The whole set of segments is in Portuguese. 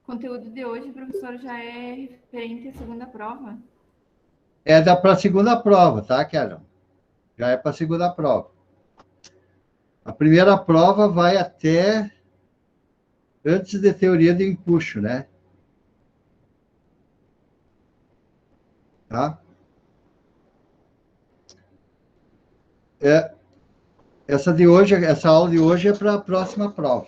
O conteúdo de hoje, professor, já é referente à segunda prova? É para a segunda prova, tá, Carol? Já é para a segunda prova. A primeira prova vai até antes de teoria de empuxo, né? Tá? É, essa aula de hoje é para a próxima prova.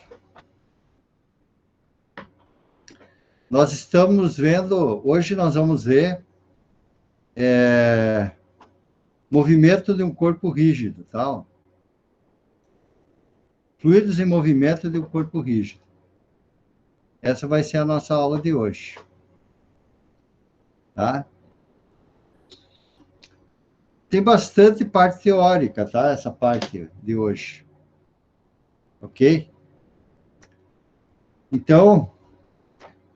Nós estamos vendo, hoje nós vamos ver movimento de um corpo rígido, tá? Fluidos em movimento de um corpo rígido. Essa vai ser a nossa aula de hoje. Tá? Tem bastante parte teórica, tá? Essa parte de hoje. Ok? Então,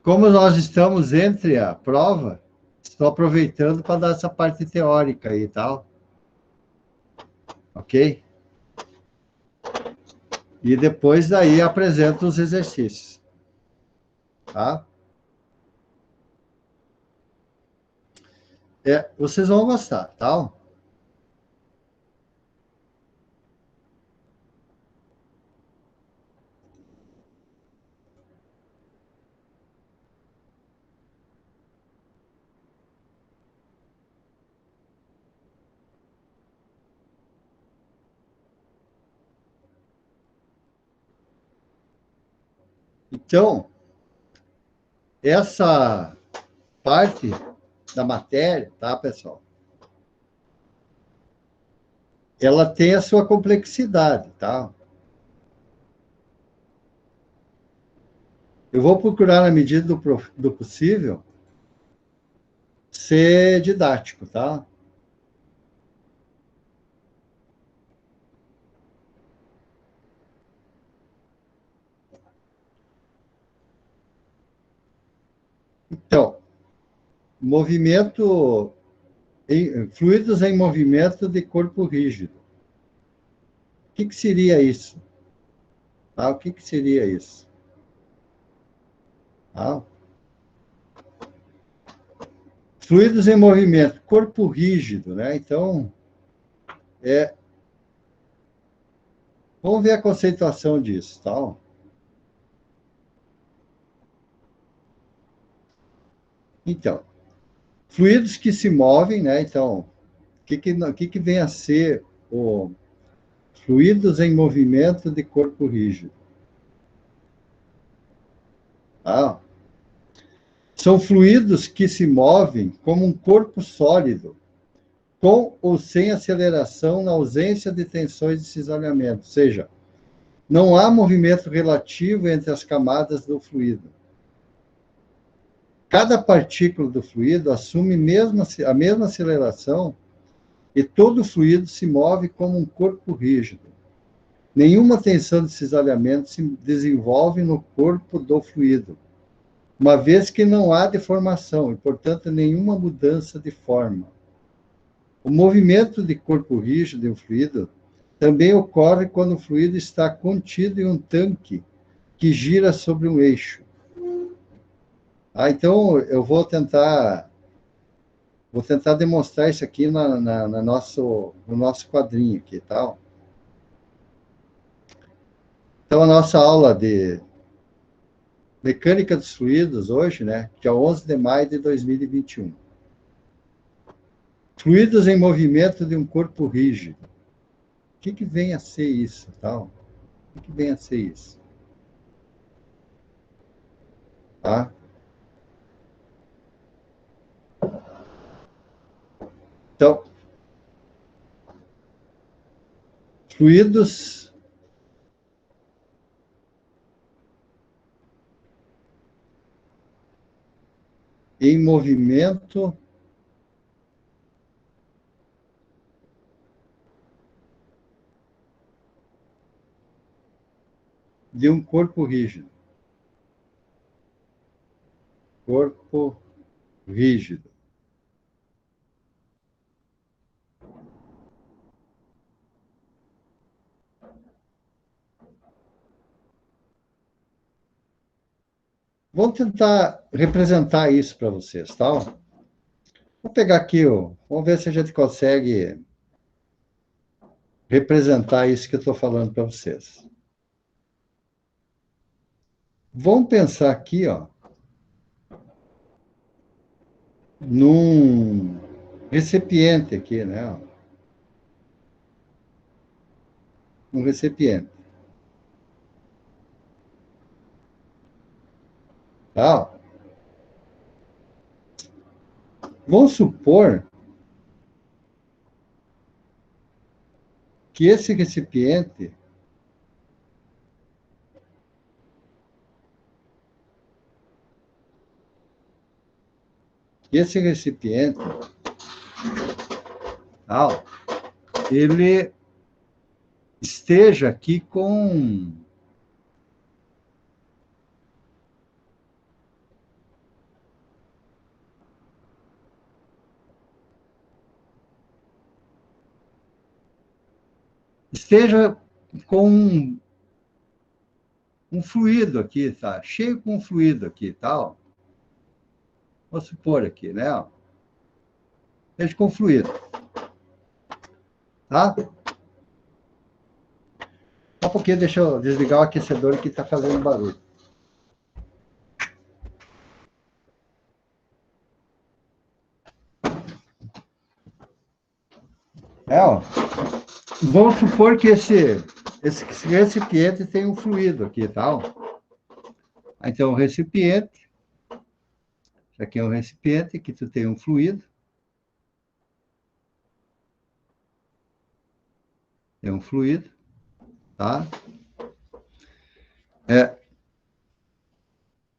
como nós estamos entre a prova, estou aproveitando para dar essa parte teórica aí e tal. Ok? E depois daí apresento os exercícios. Tá? Vocês vão gostar, tá? Então, essa parte da matéria, tá, pessoal? Ela tem a sua complexidade, tá? Eu vou procurar, na medida do possível, ser didático, tá? Então, fluidos em movimento de corpo rígido. O que seria isso? Tá? O que seria isso? Tá? Fluidos em movimento, corpo rígido, né? Então, vamos ver a conceituação disso, tá? Então, fluidos que se movem, né? Então, o que vem a ser o fluidos em movimento de corpo rígido? Tá? São fluidos que se movem como um corpo sólido, com ou sem aceleração na ausência de tensões de cisalhamento, ou seja, não há movimento relativo entre as camadas do fluido. Cada partícula do fluido assume a mesma aceleração e todo o fluido se move como um corpo rígido. Nenhuma tensão de cisalhamento se desenvolve no corpo do fluido, uma vez que não há deformação e, portanto, nenhuma mudança de forma. O movimento de corpo rígido em um fluido também ocorre quando o fluido está contido em um tanque que gira sobre um eixo. Então, eu vou tentar demonstrar isso aqui no nosso quadrinho aqui, tá? Então, a nossa aula de mecânica dos fluidos hoje, né, dia 11 de maio de 2021. Fluidos em movimento de um corpo rígido. O que vem a ser isso, tal? O que vem a ser isso? Tá? Então, fluidos em movimento de um corpo rígido. Corpo rígido. Vamos tentar representar isso para vocês, tá? Vou pegar aqui, ó, vamos ver se a gente consegue representar isso que eu estou falando para vocês. Vamos pensar aqui, ó, num recipiente aqui, né? Um recipiente. Tá? Vamos supor que esse recipiente tá? Ele esteja aqui com esteja com um fluido aqui, tá? Cheio com fluido aqui, tal. Vou supor aqui, né? Esteja com fluido, tá? Só um pouquinho, deixa eu desligar o aquecedor que está fazendo barulho. Ó. Vamos supor que esse recipiente tem um fluido aqui, tal. Então, o recipiente, isso aqui é um recipiente que tu tem um fluido, tem um fluido, tá?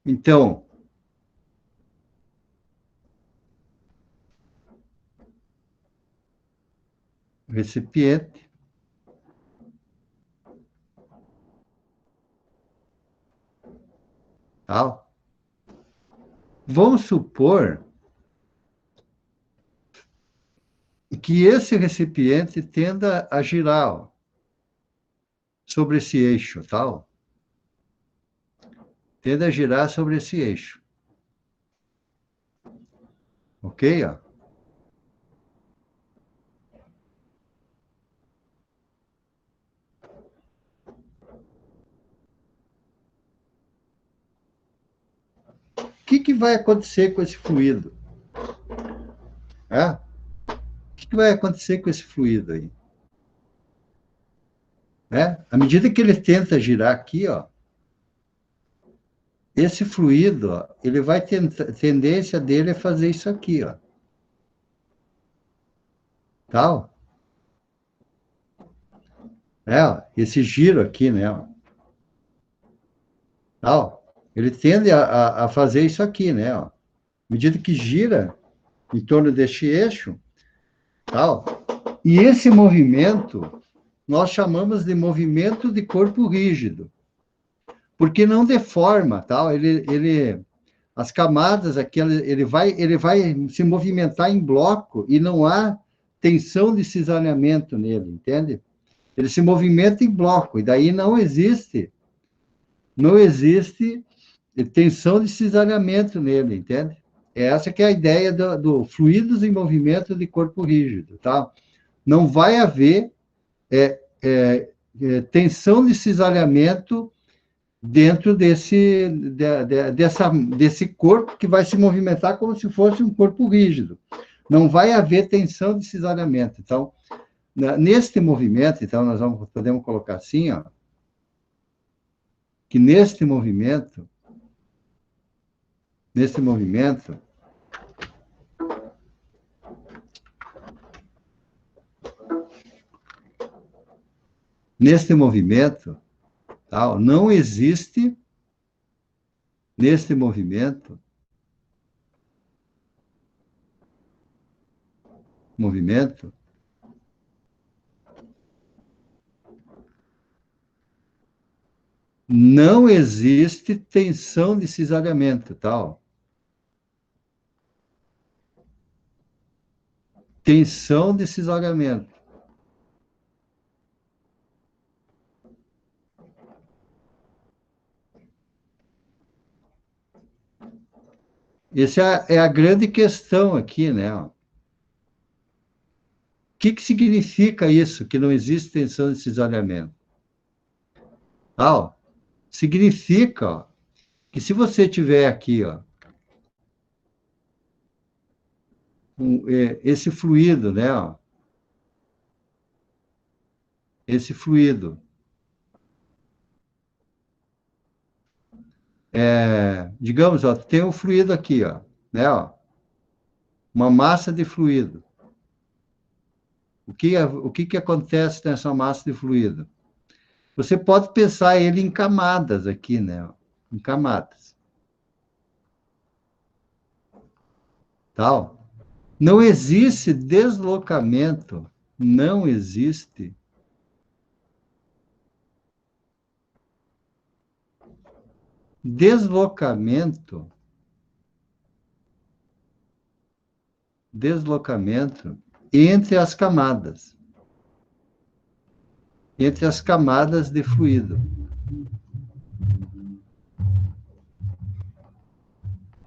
Então, recipiente, tal. Vamos supor que esse recipiente tenda a girar, ó, sobre esse eixo, tal. Tenda a girar sobre esse eixo. Ok? Ó. O que vai acontecer com esse fluido? É? O que vai acontecer com esse fluido aí? À medida que ele tenta girar aqui, ó, esse fluido, ó, ele vai tentar, tendência dele é fazer isso aqui, ó. Tal. Ó, esse giro aqui, né? Ó, tal. Ele tende a fazer isso aqui, né? Ó. À medida que gira em torno deste eixo, tal. E esse movimento nós chamamos de movimento de corpo rígido, porque não deforma, tal. As camadas aqui, ele vai se movimentar em bloco e não há tensão de cisalhamento nele, entende? Ele se movimenta em bloco e daí não existe tensão de cisalhamento nele, entende? Essa que é a ideia do fluidos em movimento de corpo rígido, tá? Não vai haver tensão de cisalhamento dentro desse corpo que vai se movimentar como se fosse um corpo rígido. Não vai haver tensão de cisalhamento. Então, neste movimento, então, podemos colocar assim, ó, que neste movimento, nesse movimento, neste movimento, tá, não existe, neste movimento, não existe tensão de cisalhamento, tal. Tensão de cisalhamento. Essa é a grande questão aqui, né? O que significa isso, que não existe tensão de cisalhamento? Significa, ó, que se você tiver aqui, ó, esse fluido, né? Ó, esse fluido, digamos, ó, tem um fluido aqui, ó, né? Ó, uma massa de fluido. O que acontece nessa massa de fluido? Você pode pensar ele em camadas aqui, né? Em camadas. Tal. Não existe deslocamento, não existe deslocamento entre as camadas de fluido.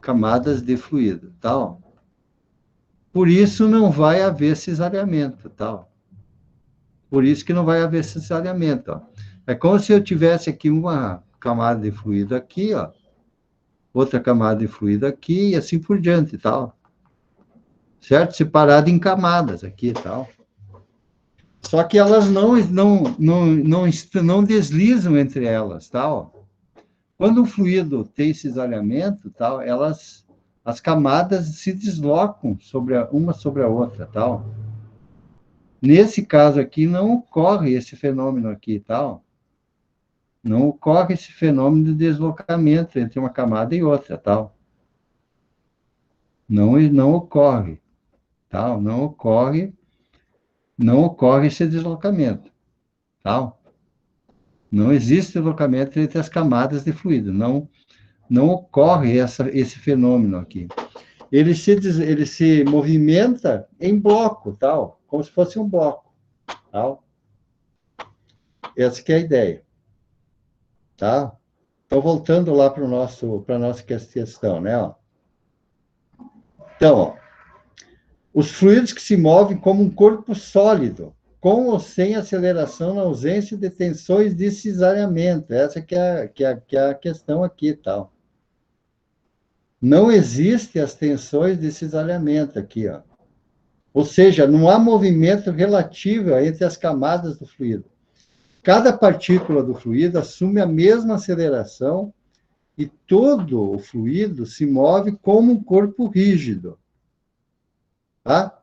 Camadas de fluido, tal. Por isso não vai haver cisalhamento, tal. Por isso que não vai haver cisalhamento, ó. É como se eu tivesse aqui uma camada de fluido aqui, ó, outra camada de fluido aqui e assim por diante, tal. Certo? Separado em camadas aqui, tal. Só que elas não deslizam entre elas, tal. Quando o fluido tem cisalhamento, tal, as camadas se deslocam uma sobre a outra, tal. Nesse caso aqui, não ocorre esse fenômeno aqui, tal. Não ocorre esse fenômeno de deslocamento entre uma camada e outra, tal. Não ocorre, tal. Não ocorre esse deslocamento, tal. Não existe deslocamento entre as camadas de fluido, não ocorre esse fenômeno aqui. Ele se movimenta em bloco, tal, como se fosse um bloco, tal. Essa que é a ideia, tá? Então, voltando lá para a nossa questão, né? Ó. Então, ó, os fluidos que se movem como um corpo sólido, com ou sem aceleração na ausência de tensões de cisalhamento. Essa que é a questão aqui, tal. Não existem as tensões de cisalhamento aqui, ó. Ou seja, não há movimento relativo entre as camadas do fluido. Cada partícula do fluido assume a mesma aceleração e todo o fluido se move como um corpo rígido. Tá?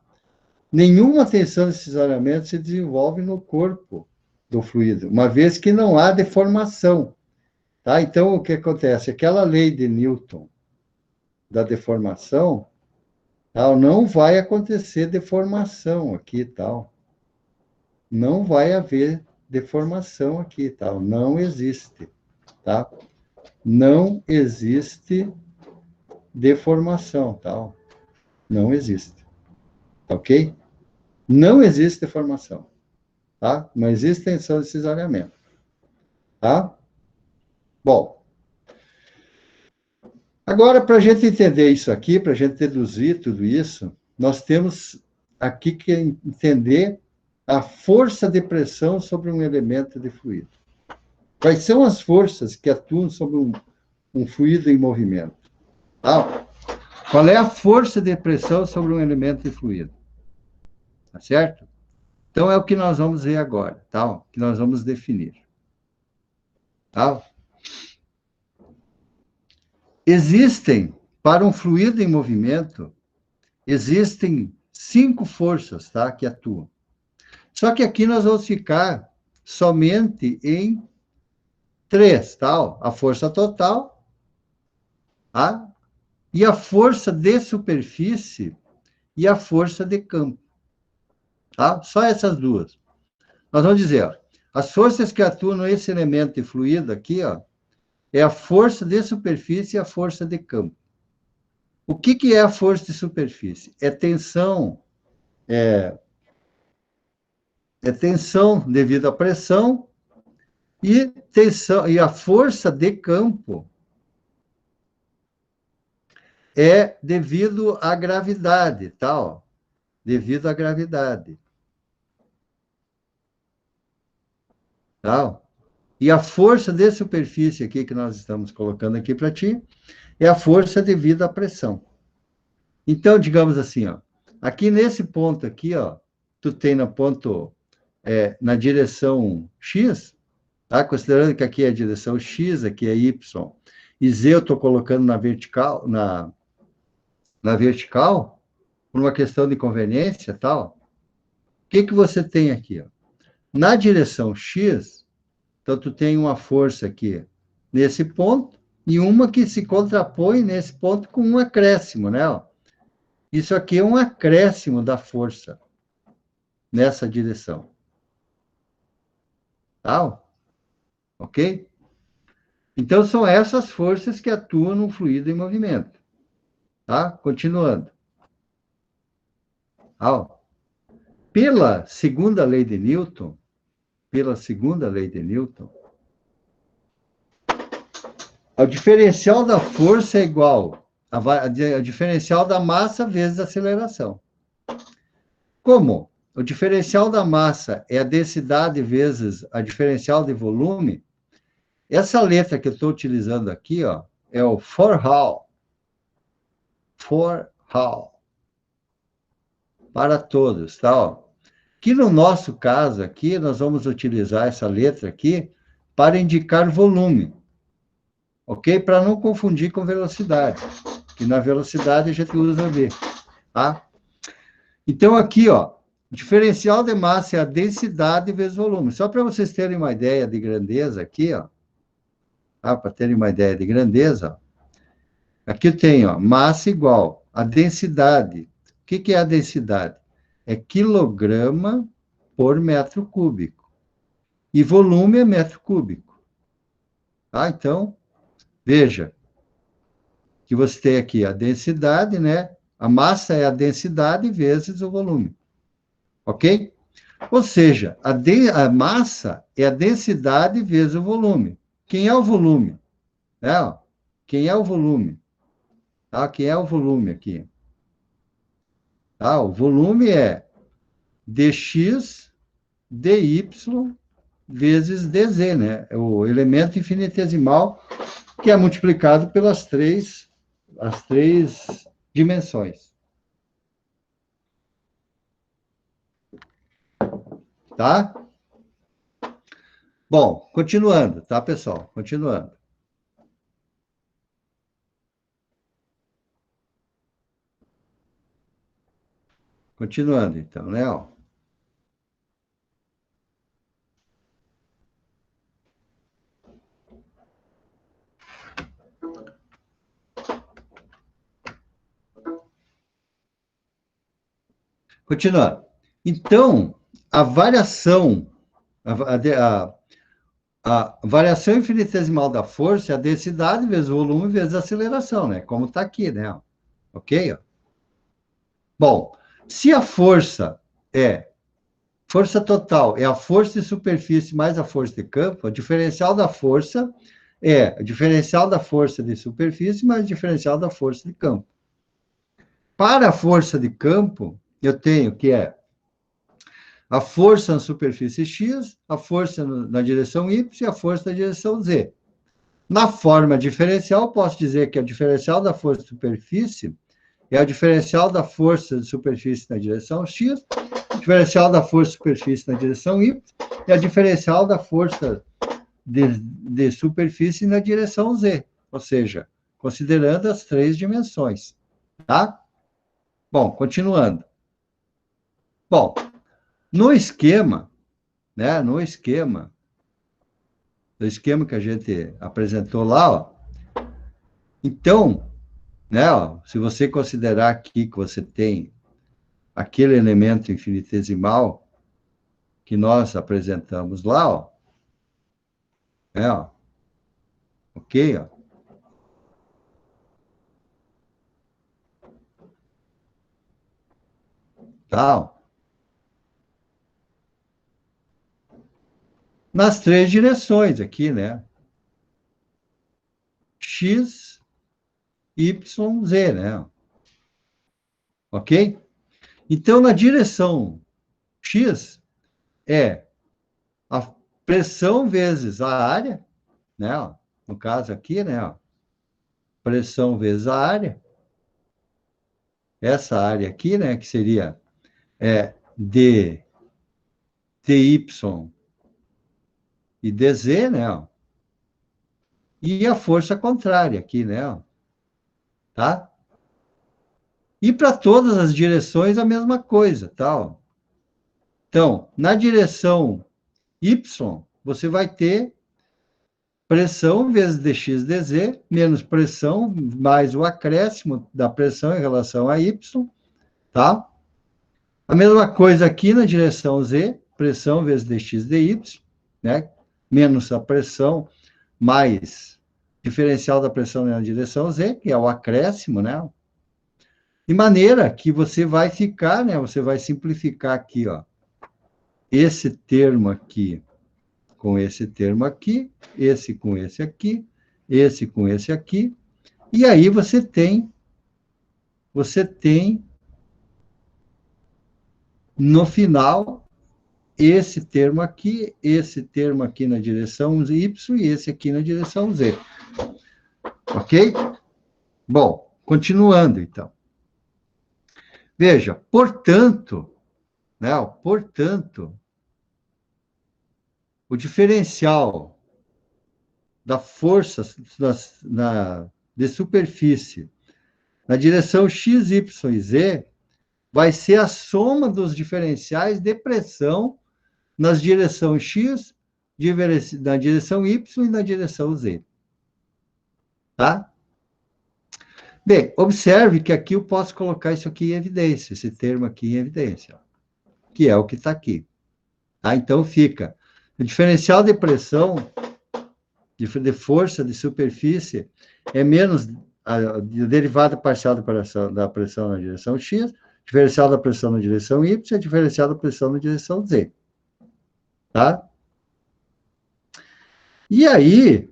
Nenhuma tensão de cisalhamento se desenvolve no corpo do fluido, uma vez que não há deformação. Tá? Então, o que acontece? Aquela lei de Newton da deformação, tal, não vai acontecer deformação aqui, tal. Não vai haver deformação aqui, tal. Não existe, tá? Não existe deformação, tal. Não existe, ok? Não existe deformação, tá? Não existe tensão de cisalhamento, tá? Bom, agora, para a gente entender isso aqui, para a gente deduzir tudo isso, nós temos aqui que entender a força de pressão sobre um elemento de fluido. Quais são as forças que atuam sobre um fluido em movimento? Tá? Qual é a força de pressão sobre um elemento de fluido? Tá certo? Então, é o que nós vamos ver agora, tá? O que nós vamos definir. Tá? Existem, para um fluido em movimento, existem 5 forças, tá? Que atuam. Só que aqui nós vamos ficar somente em 3, tá? A força total, tá? E a força de superfície e a força de campo. Tá? Só essas duas. Nós vamos dizer, ó, as forças que atuam nesse elemento de fluido aqui, ó, é a força de superfície e a força de campo. O que é a força de superfície? É tensão devido à pressão e tensão, e a força de campo é devido à gravidade, tal, devido à gravidade, tal. E a força de superfície aqui que nós estamos colocando aqui para ti é a força devido à pressão. Então, digamos assim, ó, aqui nesse ponto aqui, ó, tu tem no ponto na direção x, tá? Considerando que aqui é a direção x, aqui é y, e z eu estou colocando na vertical, na vertical, por uma questão de conveniência, tal. O que que você tem aqui, ó? Na direção x, então tu tem uma força aqui nesse ponto e uma que se contrapõe nesse ponto com um acréscimo, né? Ó. Isso aqui é um acréscimo da força nessa direção. Tá? Ok? Então, são essas forças que atuam no fluido em movimento. Tá? Continuando. Tá? Pela segunda lei de Newton, o diferencial da força é igual ao diferencial da massa vezes a aceleração. Como o diferencial da massa é a densidade vezes a diferencial de volume, essa letra que eu estou utilizando aqui, ó, é o for how. For how. Para todos, tá? Ó. Que no nosso caso aqui, nós vamos utilizar essa letra aqui para indicar volume, ok? Para não confundir com velocidade, que na velocidade a gente usa V, tá? Então, aqui, ó, diferencial de massa é a densidade vezes volume. Só para vocês terem uma ideia de grandeza aqui, ó, tá? Para terem uma ideia de grandeza, ó, aqui tem, ó, massa igual a densidade. O que que é a densidade? É quilograma por metro cúbico. E volume é metro cúbico. Tá? Então, veja que você tem aqui a densidade, né? A massa é a densidade vezes o volume. Ok? Ou seja, a massa é a densidade vezes o volume. Quem é o volume? É, quem é o volume? Tá? Quem é o volume aqui? Tá? O volume é dx dy vezes dz, né? É o elemento infinitesimal que é multiplicado pelas as três dimensões. Tá? Bom, continuando, tá, pessoal? Continuando. Continuando, então, né? Ó. Continuando. Então, a variação, a, a, a variação infinitesimal da força é a densidade vezes o volume vezes a aceleração, né? Como está aqui, né? Ok? Bom, se a força total é a força de superfície mais a força de campo, o diferencial da força é o diferencial da força de superfície mais o diferencial da força de campo. Para a força de campo, eu tenho que é a força na superfície X, a força na direção Y e a força na direção Z. Na forma diferencial, posso dizer que o diferencial da força de superfície é o diferencial da força de superfície na direção X, o diferencial da força de superfície na direção Y e a diferencial da força de superfície na direção Z, ou seja, considerando as três dimensões, tá? Bom, continuando. Bom, no esquema, né, no esquema que a gente apresentou lá, ó, então, né, ó, se você considerar aqui que você tem aquele elemento infinitesimal que nós apresentamos lá, ó, né, ó, ok, ó, tal, nas três direções aqui, né, x, YZ, né? Ok? Então, na direção X é a pressão vezes a área, né? Ó, no caso aqui, né? Ó, pressão vezes a área. Essa área aqui, né? Que seria dy e dz, né? Ó, e a força contrária aqui, né? Ó, tá? E para todas as direções a mesma coisa, tá? Ó. Então, na direção Y, você vai ter pressão vezes dx dz, menos pressão, mais o acréscimo da pressão em relação a y, tá? A mesma coisa aqui na direção z, pressão vezes dx dy, né? Menos a pressão, mais diferencial da pressão na direção z, que é o acréscimo, né? De maneira que você vai ficar, né? Você vai simplificar aqui, ó, esse termo aqui com esse termo aqui, esse com esse com esse aqui, e aí você tem no final esse termo aqui na direção y e esse aqui na direção z. Ok? Bom, continuando então. Veja, portanto, né, portanto, o diferencial da força de superfície na direção x, y e z vai ser a soma dos diferenciais de pressão nas direções x, na direção y e na direção z. Tá? Bem, observe que aqui eu posso colocar isso aqui em evidência, esse termo aqui em evidência, que é o que está aqui. Tá? Então fica o diferencial de pressão, de força de superfície, é menos a derivada parcial da pressão na direção x, diferencial da pressão na direção y e diferencial da pressão na direção z. Tá? E aí,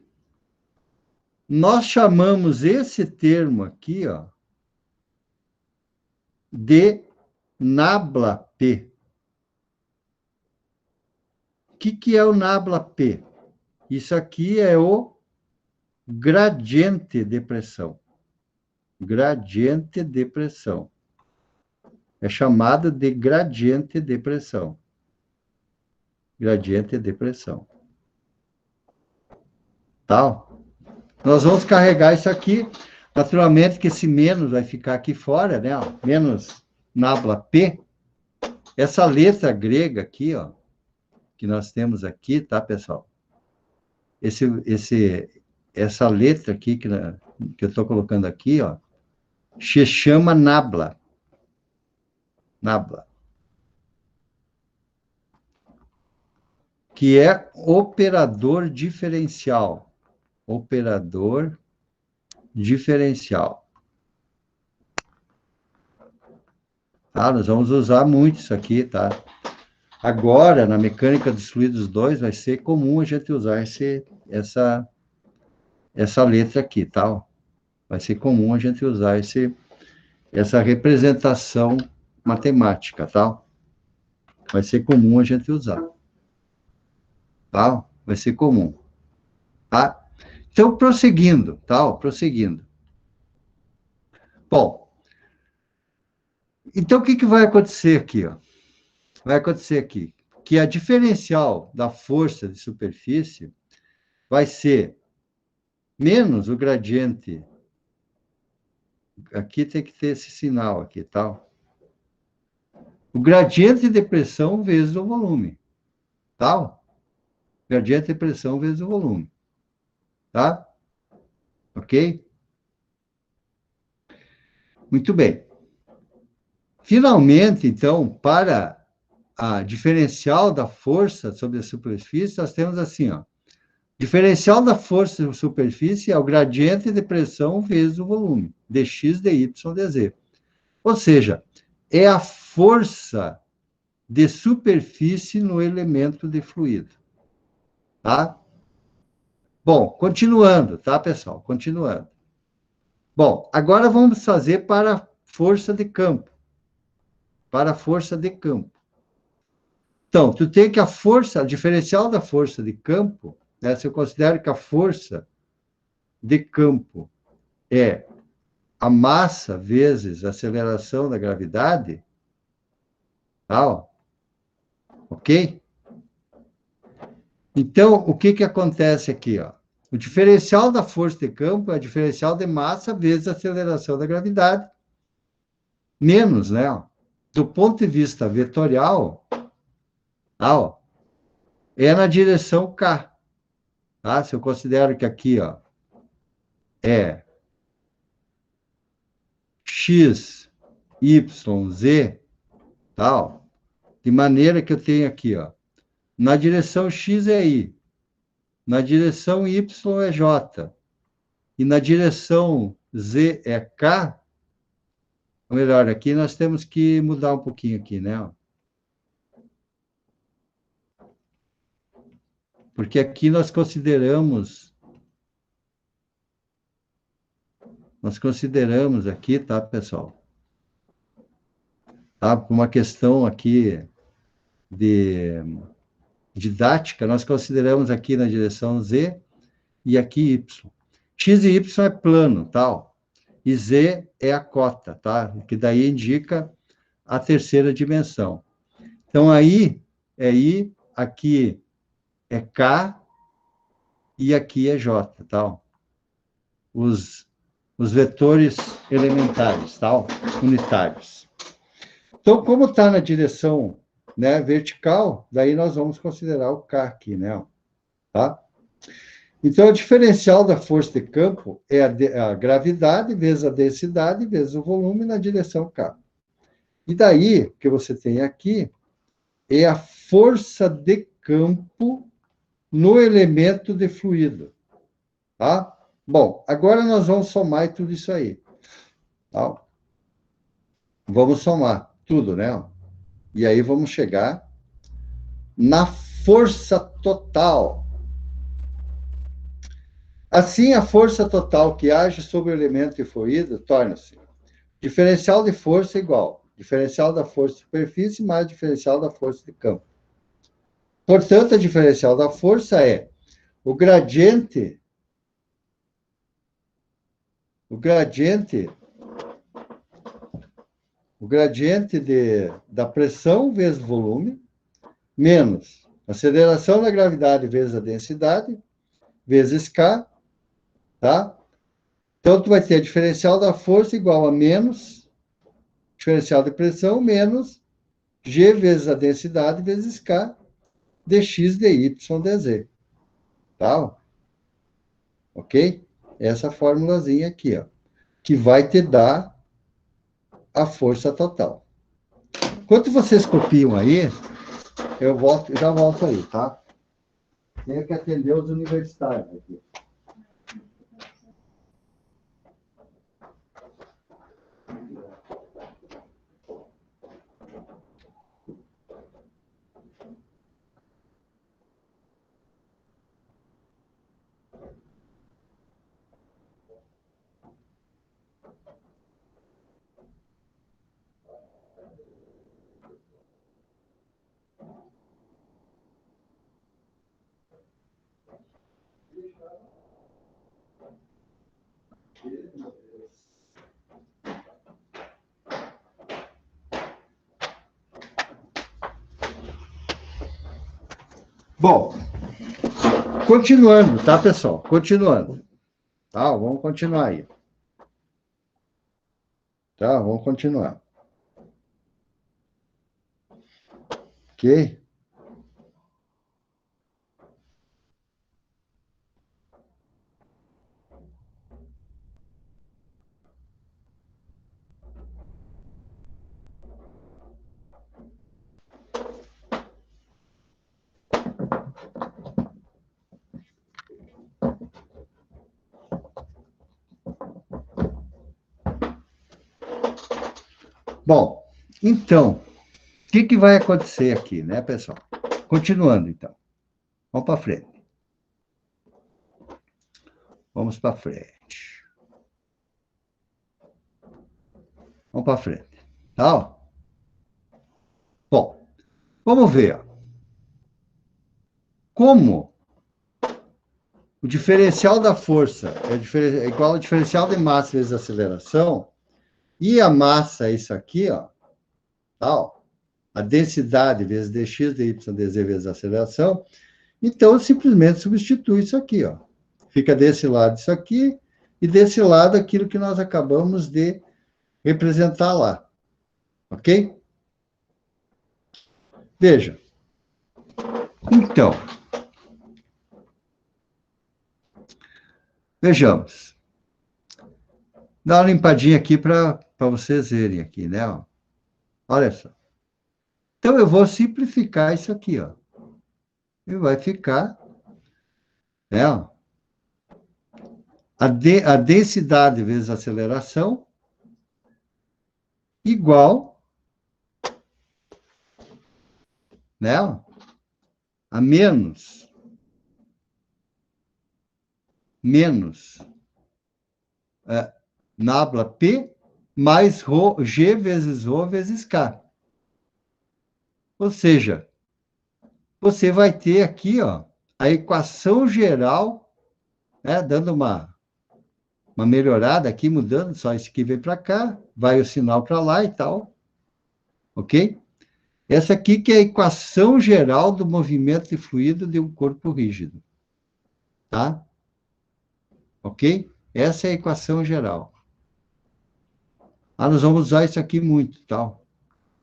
nós chamamos esse termo aqui, ó, de nabla P. O que é o nabla P? Isso aqui é o gradiente de pressão. Gradiente de pressão. É chamado de gradiente de pressão. Gradiente de pressão. Tá? Nós vamos carregar isso aqui. Naturalmente que esse menos vai ficar aqui fora, né? Menos nabla P. Essa letra grega aqui, ó, que nós temos aqui, tá, pessoal? Essa letra aqui que eu estou colocando aqui, ó, se chama nabla. Nabla. Que é operador diferencial. Operador diferencial. Tá? Nós vamos usar muito isso aqui, tá? Agora, na mecânica dos fluidos 2, vai ser comum a gente usar essa letra aqui, tá? Vai ser comum a gente usar essa representação matemática, tá? Vai ser comum a gente usar. Tá? Vai ser comum. Tá? Então, prosseguindo, tá? Prosseguindo. Bom, então o que vai acontecer aqui, ó? Vai acontecer aqui que a diferencial da força de superfície vai ser menos o gradiente. Aqui tem que ter esse sinal aqui, tá? O gradiente de pressão vezes o volume, tá? Gradiente de pressão vezes o volume, tá? Ok? Muito bem. Finalmente, então, para a diferencial da força sobre a superfície, nós temos assim, ó. Diferencial da força sobre a superfície é o gradiente de pressão vezes o volume, dx, dy, dz. Ou seja, é a força de superfície no elemento de fluido. Tá? Bom, continuando, tá, pessoal? Continuando. Bom, agora vamos fazer para a força de campo. Para a força de campo. Então, tu tem que a força, a diferencial da força de campo, né, se eu considero que a força de campo é a massa vezes a aceleração da gravidade, tá, ó, ok? Então, o que que acontece aqui, ó? O diferencial da força de campo é o diferencial de massa vezes a aceleração da gravidade, menos, né? Ó, do ponto de vista vetorial, tá, ó, é na direção K, tá? Se eu considero que aqui, ó, é x, y, z, tal, de maneira que eu tenho aqui, ó, na direção x é i, na direção y é j, e na direção z é k, ou melhor, aqui nós temos que mudar um pouquinho aqui, né? Porque aqui nós consideramos aqui, tá, pessoal? Tá? Por uma questão aqui de didática, nós consideramos aqui na direção z e aqui y. X e y é plano, tal. E z é a cota, tá? Que daí indica a terceira dimensão. Então, aí é I, aqui é K e aqui é J, tal. Os vetores elementares, tal, unitários. Então, como está na direção, né, vertical, daí nós vamos considerar o K aqui, né? Tá? Então, o diferencial da força de campo é a gravidade vezes a densidade vezes o volume na direção K. E daí, o que você tem aqui é a força de campo no elemento de fluido. Tá? Bom, agora nós vamos somar tudo isso aí. Tá? Vamos somar tudo, né? E aí vamos chegar na força total. Assim, a força total que age sobre o elemento de fluido torna-se diferencial de força igual diferencial da força de superfície mais diferencial da força de campo. Portanto, a diferencial da força é o gradiente da pressão vezes volume, menos a aceleração da gravidade vezes a densidade, vezes K, tá? Então, tu vai ter a diferencial da força igual a menos diferencial de pressão, menos G vezes a densidade, vezes K, dx, dy, dz. Tá? Ok? Essa formulazinha aqui, ó, que vai te dar a força total. Enquanto vocês copiam aí, eu já volto aí, tá? Tenho que atender os universitários aqui. Bom, continuando, tá, pessoal? Continuando. Tá, vamos continuar aí. Tá, vamos continuar. Ok? Bom, então, o que vai acontecer aqui, né, pessoal? Continuando, então. Vamos para frente. Vamos para frente. Vamos para frente. Tá? Ó. Bom, vamos ver. Ó. Como o diferencial da força é igual ao diferencial de massa vezes aceleração, e a massa é isso aqui, ó, tá? Ó, a densidade vezes dx, dy, dz vezes a aceleração, então eu simplesmente substituo isso aqui, ó. Fica desse lado isso aqui, e desse lado aquilo que nós acabamos de representar lá. Ok? Veja. Então, vejamos. Dá uma limpadinha aqui para vocês verem aqui, né? Ó. Olha só. Então, eu vou simplificar isso aqui, ó. E vai ficar, né? Ó, a densidade vezes a aceleração igual, né? Ó, a menos nabla P mais rho, G vezes Rho vezes K. Ou seja, você vai ter aqui, ó, a equação geral, né, dando uma melhorada aqui, mudando, só isso aqui vem para cá, vai o sinal para lá e tal, ok? Essa aqui que é a equação geral do movimento de fluido de um corpo rígido, tá? Ok? Essa é a equação geral. Ah, nós vamos usar isso aqui muito, tal.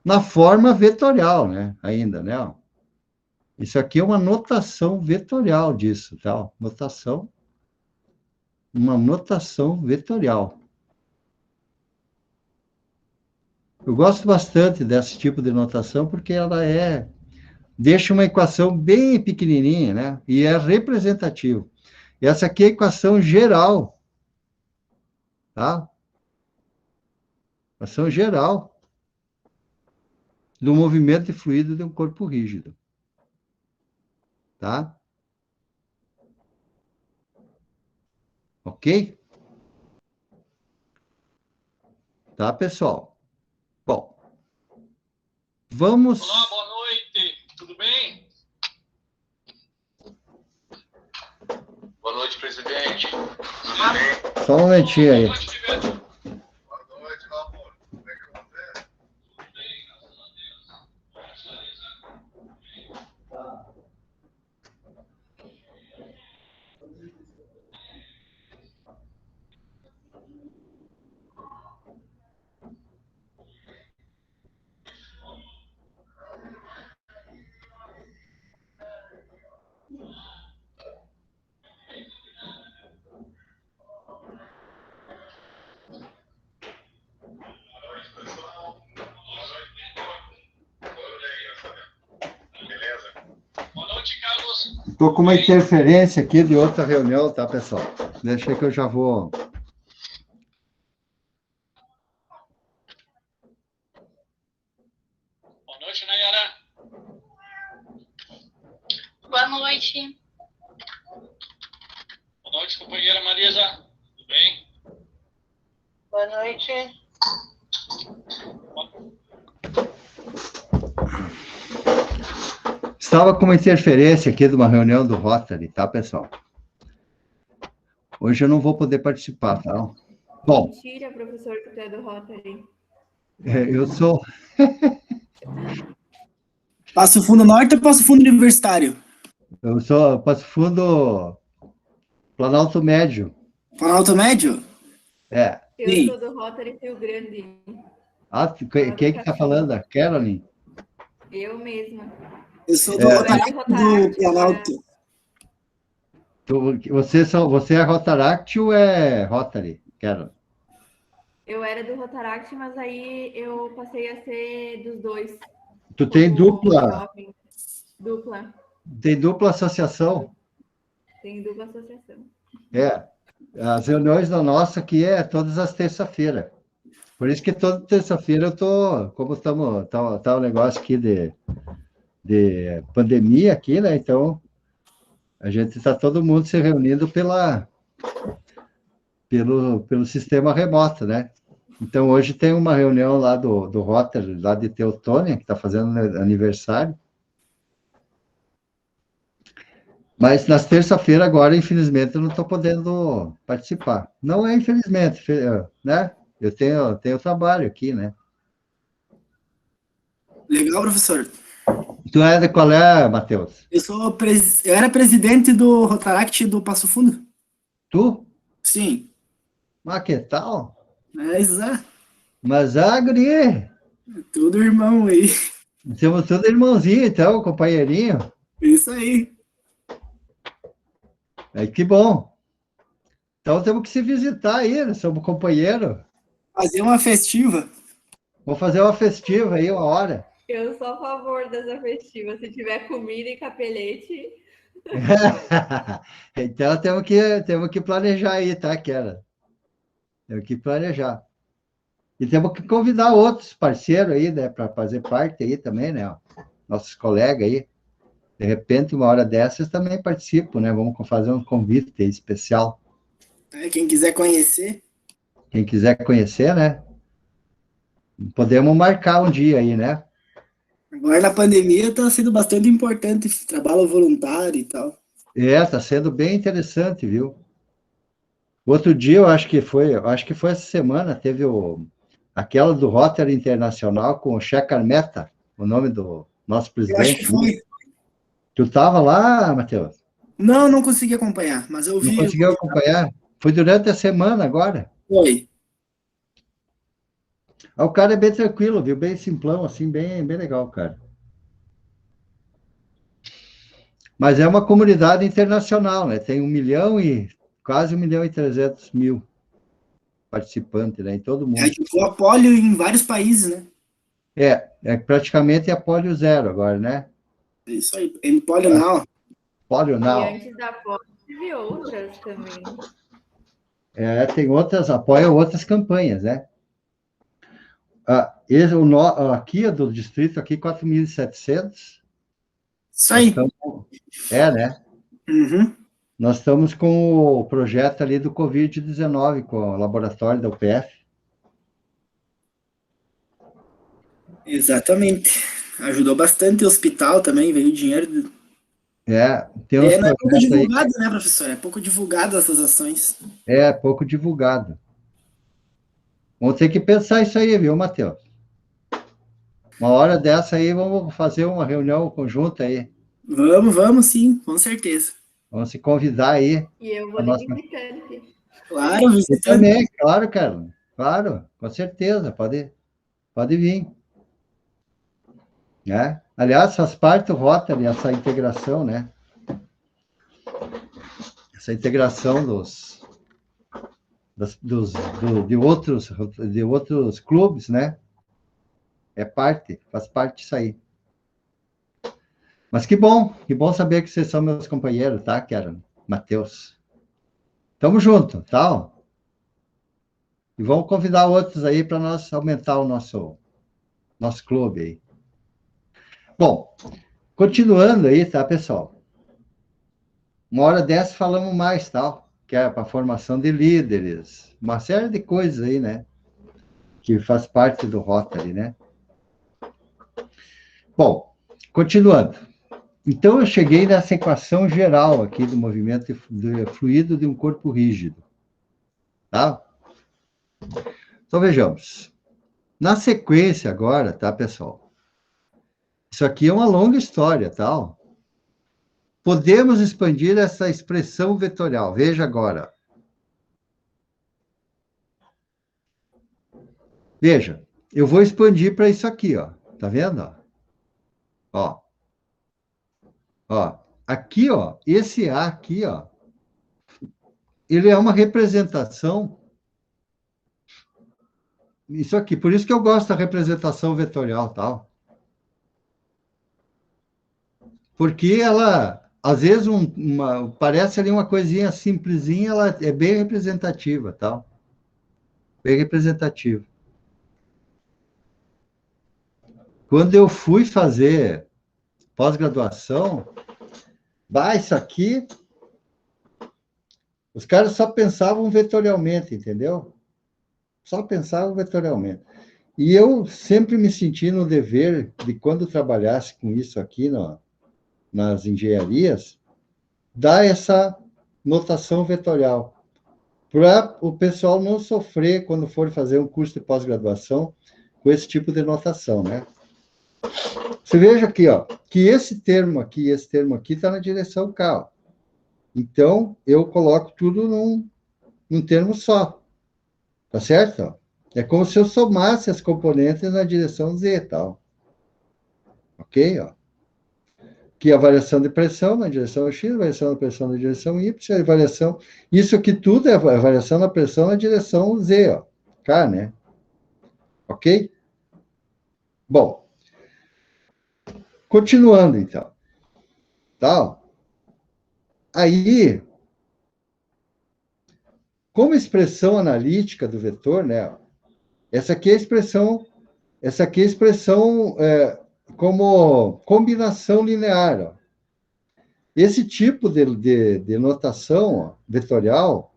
Na forma vetorial, né? Ainda, né? Ó. Isso aqui é uma notação vetorial disso, tal. Uma notação vetorial. Eu gosto bastante desse tipo de notação porque ela deixa uma equação bem pequenininha, né? E é representativo. Essa aqui é a equação geral, tá? Equação geral do movimento de fluido de um corpo rígido, tá? Ok? Tá, pessoal? Bom, vamos... Olá, boa noite, tudo bem? Boa noite, presidente. Tudo bem? Só um momentinho aí. Boa noite, Tiveto. Boa noite, meu amor. Como é que você? Tudo bem, graças a Deus. Boa noite, Carlos. Estou com uma interferência aqui de outra reunião, tá, pessoal? Deixa que eu já vou... Boa noite, Nayara. Boa noite. Boa noite, companheira Marisa. Tudo bem? Boa noite. Estava com uma interferência aqui de uma reunião do Rotary, tá, pessoal? Hoje eu não vou poder participar, tá? Bom, Mentira, professor, que tu é do Rotary. eu sou... Passo Fundo Norte ou Passo Fundo Universitário? Eu sou Passo Fundo, Planalto Médio. Planalto Médio? É. Eu Sim. sou do Rotary Rio Grande. Ah, quem que está falando? A Caroline? Eu mesma. Eu sou do Eu era Rotaract do do Rotaract, Planalto. Você é Rotaract ou é Rotary, Caroline? Eu era do Rotaract, mas aí eu passei a ser dos dois. Tu tem Como dupla, jovem. Dupla. tem dupla associação? Tem dupla associação. É. As reuniões da nossa aqui é todas as terças-feiras. Por isso que toda terça-feira eu tô, como tá o negócio aqui de pandemia aqui, né? Então, a gente está todo mundo se reunindo pelo sistema remoto, né? Então, hoje tem uma reunião lá do Rotary, lá de Teutônia, que está fazendo aniversário. Mas nas terça-feira, agora, infelizmente, eu não estou podendo participar. Não é infelizmente, né? Eu tenho trabalho aqui, né? Legal, professor. Tu é de qual é, Matheus? Eu era presidente do Rotaract do Passo Fundo. Tu? Sim. Mas que tal? Mas, Mas, guri, tudo irmão aí. temos tudo irmãozinho, então, companheirinho. Isso aí. Que bom. Então, temos que se visitar aí, nós somos companheiros. Fazer uma festiva. Vamos fazer uma festiva aí, uma hora. Eu sou a favor dessa festiva. Se tiver comida e capelete, Então, temos que planejar aí, tá, Kera? Temos que planejar. E temos que convidar outros parceiros aí, né, para fazer parte aí também, né? Nossos colegas aí. De repente, uma hora dessas também participam, né? Vamos fazer um convite aí especial. Quem quiser conhecer. Quem quiser conhecer, né? Podemos marcar um dia aí, né? Agora na pandemia está sendo bastante importante, trabalho voluntário e tal. Tá sendo bem interessante, viu? Outro dia, eu acho que foi essa semana, teve aquela do Rotary Internacional com o Shekhar Mehta, o nome do nosso Eu acho que presidente. foi. Tu estava lá, Matheus? Não consegui acompanhar, mas eu Não vi. conseguiu acompanhar? Foi durante a semana agora. Foi. O cara é bem tranquilo, viu? Bem simplão, assim, bem, bem legal, cara. Mas é uma comunidade internacional, né? Tem quase 1.300.000 participantes, né? Em todo mundo. Eu apoio em vários países, né? Praticamente polio zero agora, né? Isso aí. Em polio não. Polio e now. antes da foto teve outras também. Tem apoia outras campanhas, né? Aqui do distrito, aqui 4.700. Isso aí. Né? Uhum. Nós estamos com o projeto ali do Covid-19, com o laboratório da UPF. Exatamente. Ajudou bastante o hospital também, veio dinheiro. Tem uns Não é pouco projetos aí, divulgado, né, professor? É pouco divulgado essas ações. pouco divulgado. Vamos ter que pensar isso aí, viu, Matheus? Uma hora dessa aí, vamos fazer uma reunião conjunta aí. Vamos sim, com certeza. Vamos se convidar aí. E eu vou de visitante. Claro, Eu visitante. também, claro, cara. Claro, com certeza, pode vir. Né? Aliás, faz parte do Rotary essa integração, né? Essa integração de outros clubes, né? Faz parte disso aí. Mas que bom saber que vocês são meus companheiros, tá, Karen? Matheus. Tamo junto, tá? E vamos convidar outros aí para nós aumentar o nosso clube aí. Bom, continuando aí, tá, pessoal? Uma hora dessa falamos mais, tal, que é para formação de líderes, uma série de coisas aí, né? Que faz parte do Rotary, né? Bom, continuando. Então, eu cheguei nessa equação geral aqui do movimento fluido de um corpo rígido. Tá? Então, vejamos. Na sequência agora, tá, pessoal? Isso aqui é uma longa história, tá? Podemos expandir essa expressão vetorial. Veja agora. Veja, eu vou expandir para isso aqui, ó. Tá vendo? Ó. Ó, aqui, ó, esse A aqui, ó, ele é uma representação, isso aqui, por isso que eu gosto da representação vetorial, tal. Porque ela, às vezes, parece ali uma coisinha simplesinha, ela é bem representativa, tal. Bem representativa. Quando eu fui fazer pós-graduação, isso aqui, os caras só pensavam vetorialmente, entendeu? Só pensava vetorialmente. E eu sempre me senti no dever de, quando trabalhasse com isso aqui nas engenharias, dar essa notação vetorial, para o pessoal não sofrer quando for fazer um curso de pós-graduação com esse tipo de notação, né? Você veja aqui, ó, que esse termo aqui está na direção K, ó. Então, eu coloco tudo num termo só, tá certo? Ó? É como se eu somasse as componentes na direção Z, tal. Ok? Ó. Aqui a variação de pressão na direção X, variação da pressão na direção Y, a variação... Isso aqui tudo é a variação da pressão na direção Z, ó. K, né? Ok? Bom. Continuando, então. Tá? Aí, como expressão analítica do vetor, né? Essa aqui é a expressão como combinação linear. Ó. Esse tipo de notação ó, vetorial,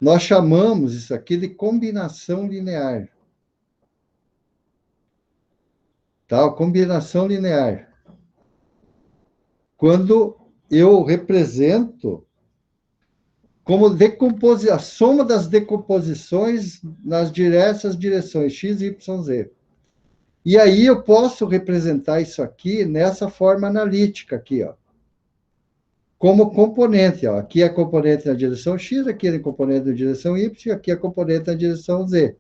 nós chamamos isso aqui de combinação linear. Tá? Combinação linear. Quando eu represento como a soma das decomposições nas diversas direções, x, y, z. E aí eu posso representar isso aqui nessa forma analítica aqui, ó. Como componente, ó. Aqui é a componente na direção x, aqui é a componente na direção y, aqui é a componente na direção z.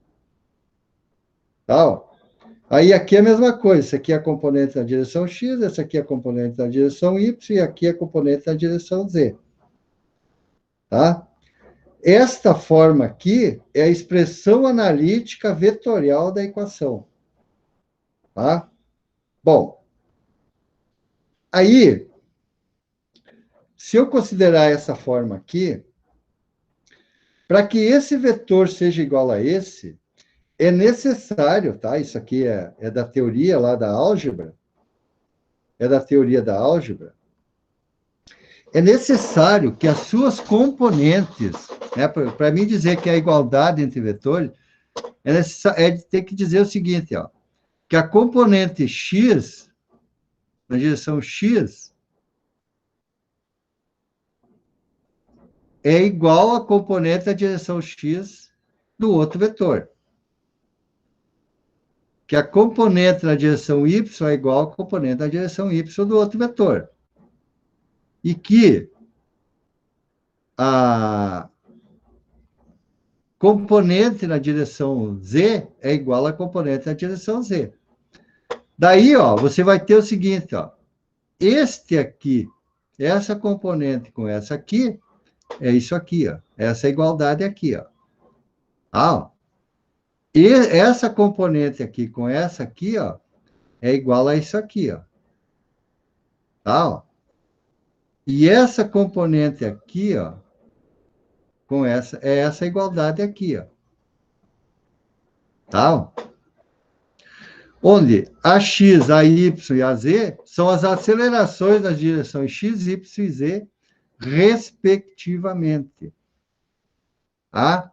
Tá? Ó. Aí aqui é a mesma coisa, essa aqui é a componente na direção x, essa aqui é a componente na direção y, e aqui é a componente na direção z. Tá? Esta forma aqui é a expressão analítica vetorial da equação. Tá? Bom, aí, se eu considerar essa forma aqui, para que esse vetor seja igual a esse, é necessário, tá? Isso aqui é da teoria lá da álgebra, é da teoria da álgebra, é necessário que as suas componentes, né, para mim dizer que a igualdade entre vetores, tem que dizer o seguinte, ó, que a componente x, na direção x, é igual à componente da direção x do outro vetor. Que a componente na direção y é igual à componente da direção y do outro vetor. E que a componente na direção z é igual à componente na direção z. Daí, ó, você vai ter o seguinte, ó, este aqui, essa componente com essa aqui, é isso aqui, ó, essa igualdade aqui, ó. Ah, ó. E essa componente aqui com essa aqui, ó, é igual a isso aqui, ó. Tá, ó. E essa componente aqui, ó, com essa, é essa igualdade aqui, ó. Tá, ó. Onde a x, a y e a z são as acelerações das direções x, y e z, respectivamente. Tá?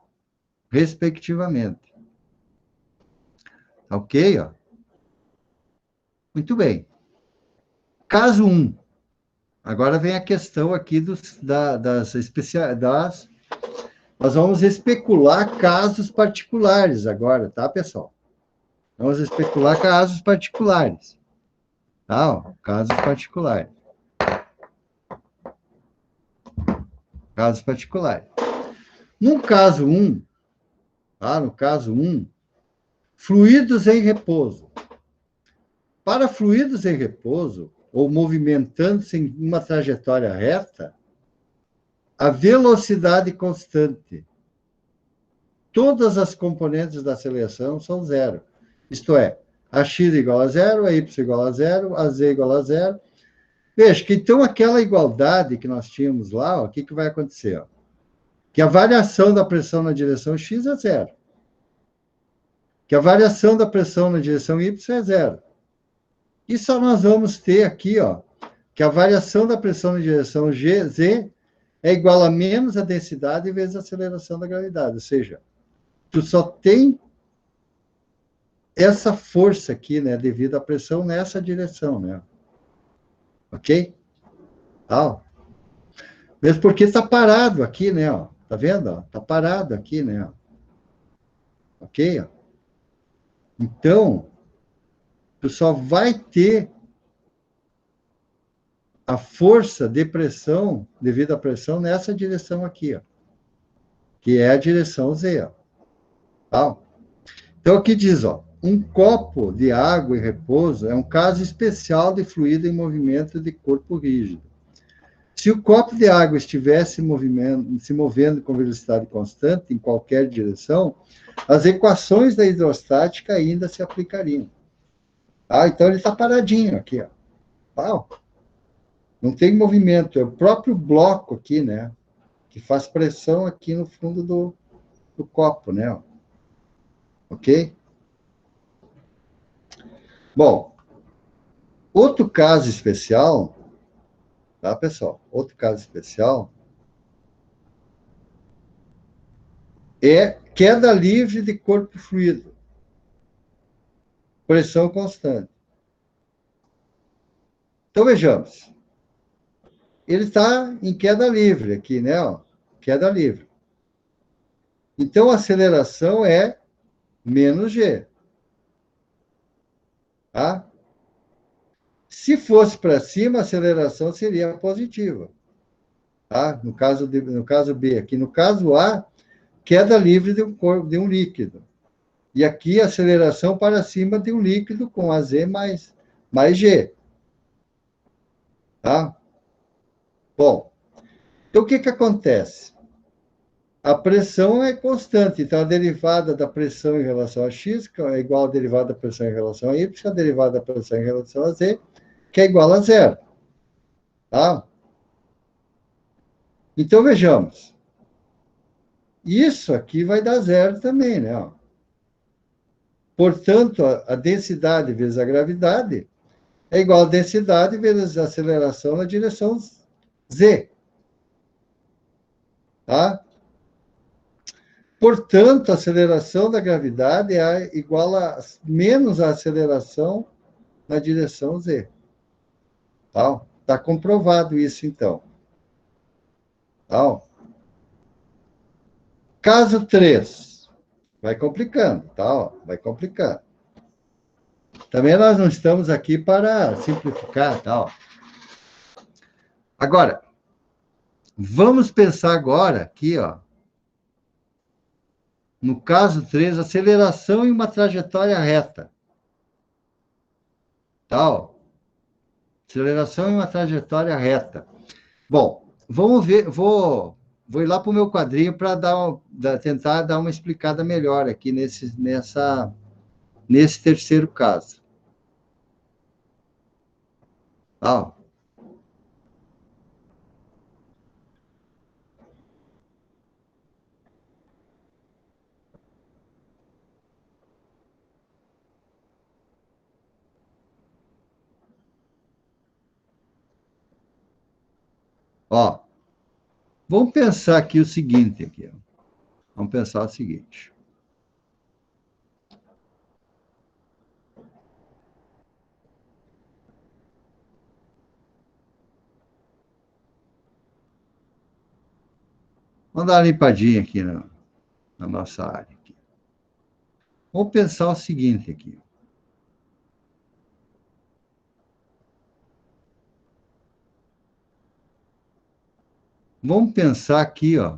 Respectivamente. Ok? Ó. Muito bem. Caso 1. Agora vem a questão aqui das especialidades. Nós vamos especular casos particulares agora, tá, pessoal? Vamos especular casos particulares. Tá? Ó, casos particulares. Casos particulares. No caso 1, tá? No caso 1, fluidos em repouso. Para fluidos em repouso, ou movimentando-se em uma trajetória reta, a velocidade constante. Todas as componentes da aceleração são zero. Isto é, a x igual a zero, a y igual a zero, a z igual a zero. Veja que então aquela igualdade que nós tínhamos lá, ó, o que vai acontecer? Ó? Que a variação da pressão na direção x é zero. Que a variação da pressão na direção y é zero. E só nós vamos ter aqui, ó, que a variação da pressão na direção z é igual a menos a densidade vezes a aceleração da gravidade. Ou seja, tu só tem essa força aqui, né, devido à pressão nessa direção, né? Ok? Tá? Mesmo porque está parado aqui, né? Ó. Tá vendo? Está parado aqui, né? Ok? Ó. Então, tu só vai ter a força de pressão, devido à pressão, nessa direção aqui, ó, que é a direção Z. Ó. Tá? Então, aqui diz, ó, um copo de água em repouso é um caso especial de fluido em movimento de corpo rígido. Se o copo de água estivesse se movendo com velocidade constante em qualquer direção, as equações da hidrostática ainda se aplicariam. Ah, então ele está paradinho aqui. Ó. Ah, não tem movimento, é o próprio bloco aqui, né? Que faz pressão aqui no fundo do copo, né? Ok? Bom, outro caso especial, tá, pessoal? Outro caso especial é queda livre de corpo fluido, pressão constante. Então, vejamos. Ele está em queda livre aqui, né? Ó, queda livre. Então, a aceleração é menos g. Tá? Se fosse para cima, a aceleração seria positiva. Tá? No caso B. Aqui no caso A, queda livre de um líquido. E aqui, a aceleração para cima de um líquido com AZ mais G. Tá? Bom, então o que acontece? A pressão é constante, então a derivada da pressão em relação a x é igual à derivada da pressão em relação a y, a derivada da pressão em relação a z, que é igual a zero. Tá? Então, vejamos. Isso aqui vai dar zero também, né? Portanto, a densidade vezes a gravidade é igual a densidade vezes a aceleração na direção z. Tá? Portanto, a aceleração da gravidade é igual a menos a aceleração na direção z. Tá comprovado isso, então. Tá? Caso 3. Vai complicando, tá? Vai complicando. Também nós não estamos aqui para simplificar, tá? Agora, vamos pensar agora aqui, ó. No caso 3, aceleração em uma trajetória reta. Tá? Aceleração em uma trajetória reta. Bom, vamos ver, vou ir lá para o meu quadrinho para tentar dar uma explicada melhor aqui nesse terceiro caso. Tá? Ó, vamos pensar aqui o seguinte, aqui, ó. Vamos pensar o seguinte. Vamos dar uma limpadinha aqui na nossa área. Aqui. Vamos pensar o seguinte aqui. Vamos pensar aqui, ó.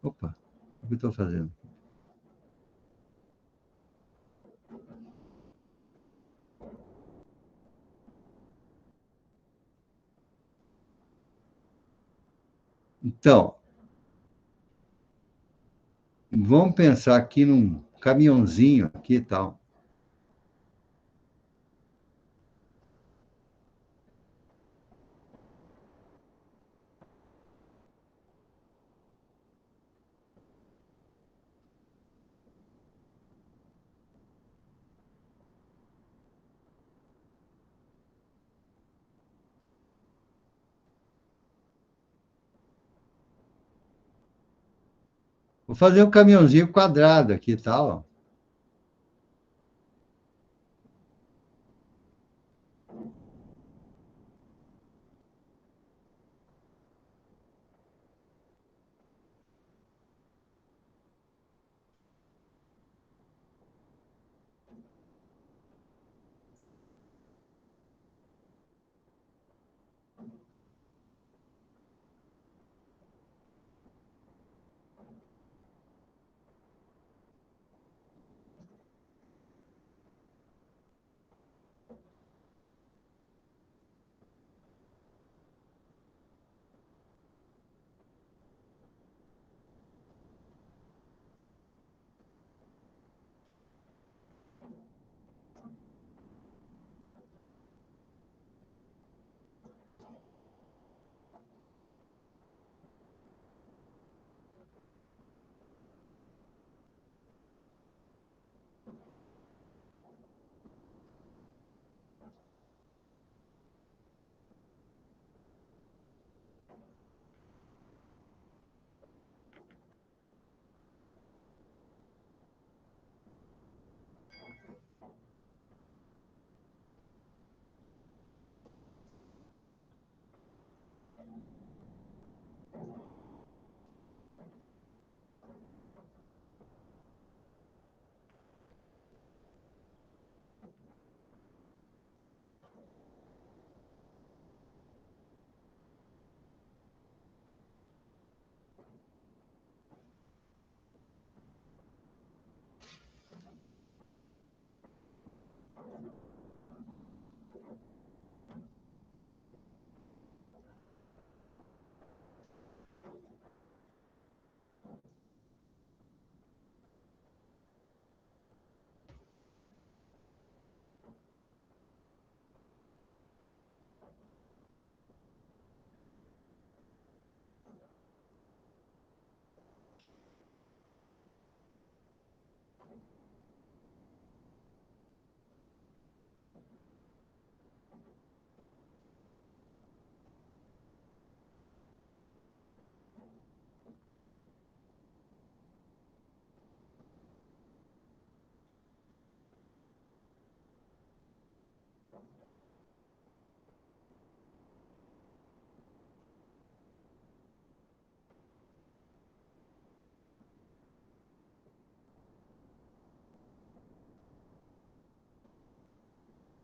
Opa, o que eu estou fazendo? Então, vamos pensar aqui num caminhãozinho aqui e tal. Vou fazer um caminhãozinho quadrado aqui e tal, ó.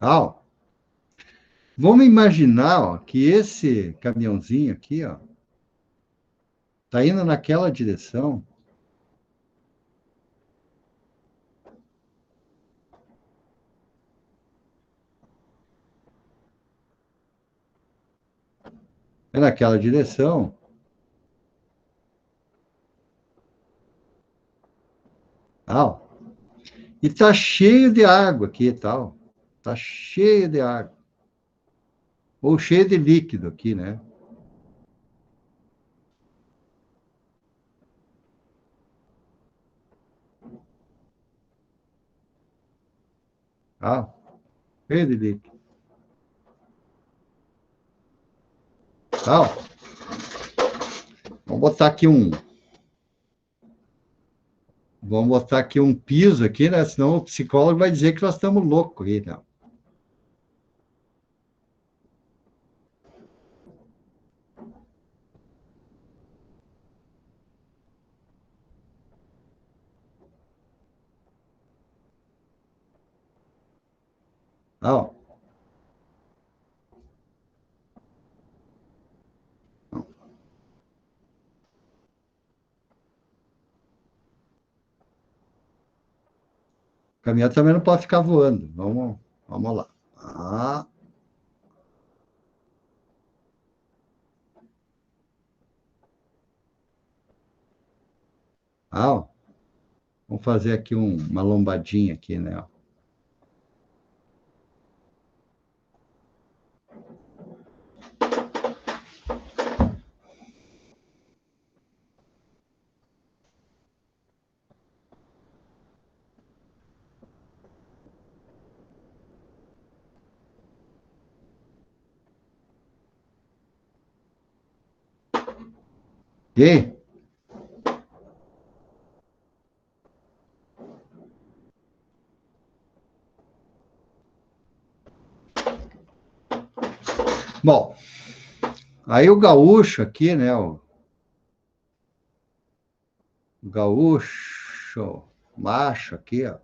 Ah, vamos imaginar, ó, que esse caminhãozinho aqui, ó, tá indo naquela direção. É naquela direção. Ah, e tá cheio de água aqui e tal. Tá cheio de água. Ou cheio de líquido aqui, né? Ah, cheio de líquido. Ah, vamos botar aqui um. Vamos botar aqui um piso aqui, né? Senão o psicólogo vai dizer que nós estamos loucos aí, né? Ah, o caminhão também não pode ficar voando. Vamos lá. Ah, ah, vamos fazer aqui uma lombadinha aqui, né? Ó. E Bom, aí o gaúcho aqui, né? O gaúcho, macho aqui, ó.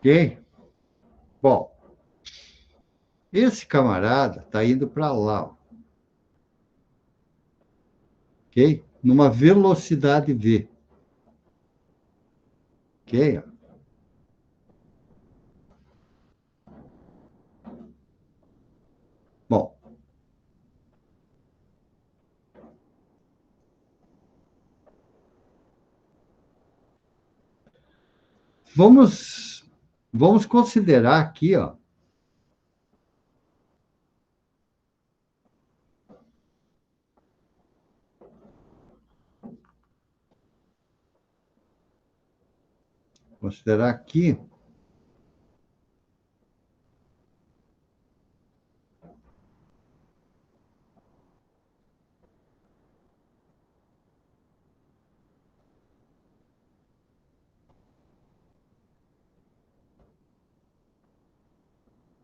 Ok? Bom, esse camarada tá indo para lá, ó, ok? Numa velocidade V, ok? Ó. Bom, vamos considerar aqui, ó, considerar aqui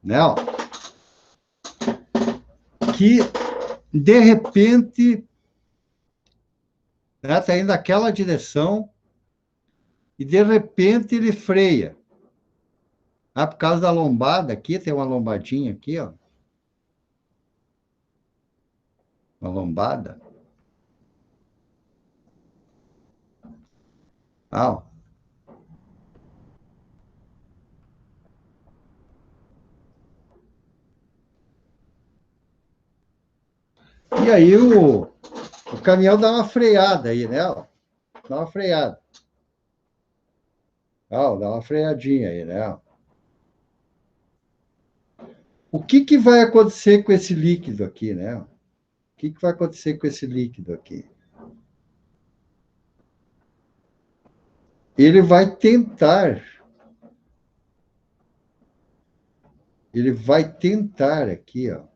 né, ó, que de repente né, tá indo naquela direção e de repente ele freia. Ah, por causa da lombada aqui, tem uma lombadinha aqui, ó. Uma lombada. Ah, ó. E aí o caminhão dá uma freada aí, né? Ó. Dá uma freada. Ó, dá uma freadinha aí, né? Ó. O que que vai acontecer com esse líquido aqui, né? O que que vai acontecer com esse líquido aqui? Ele vai tentar, aqui, ó.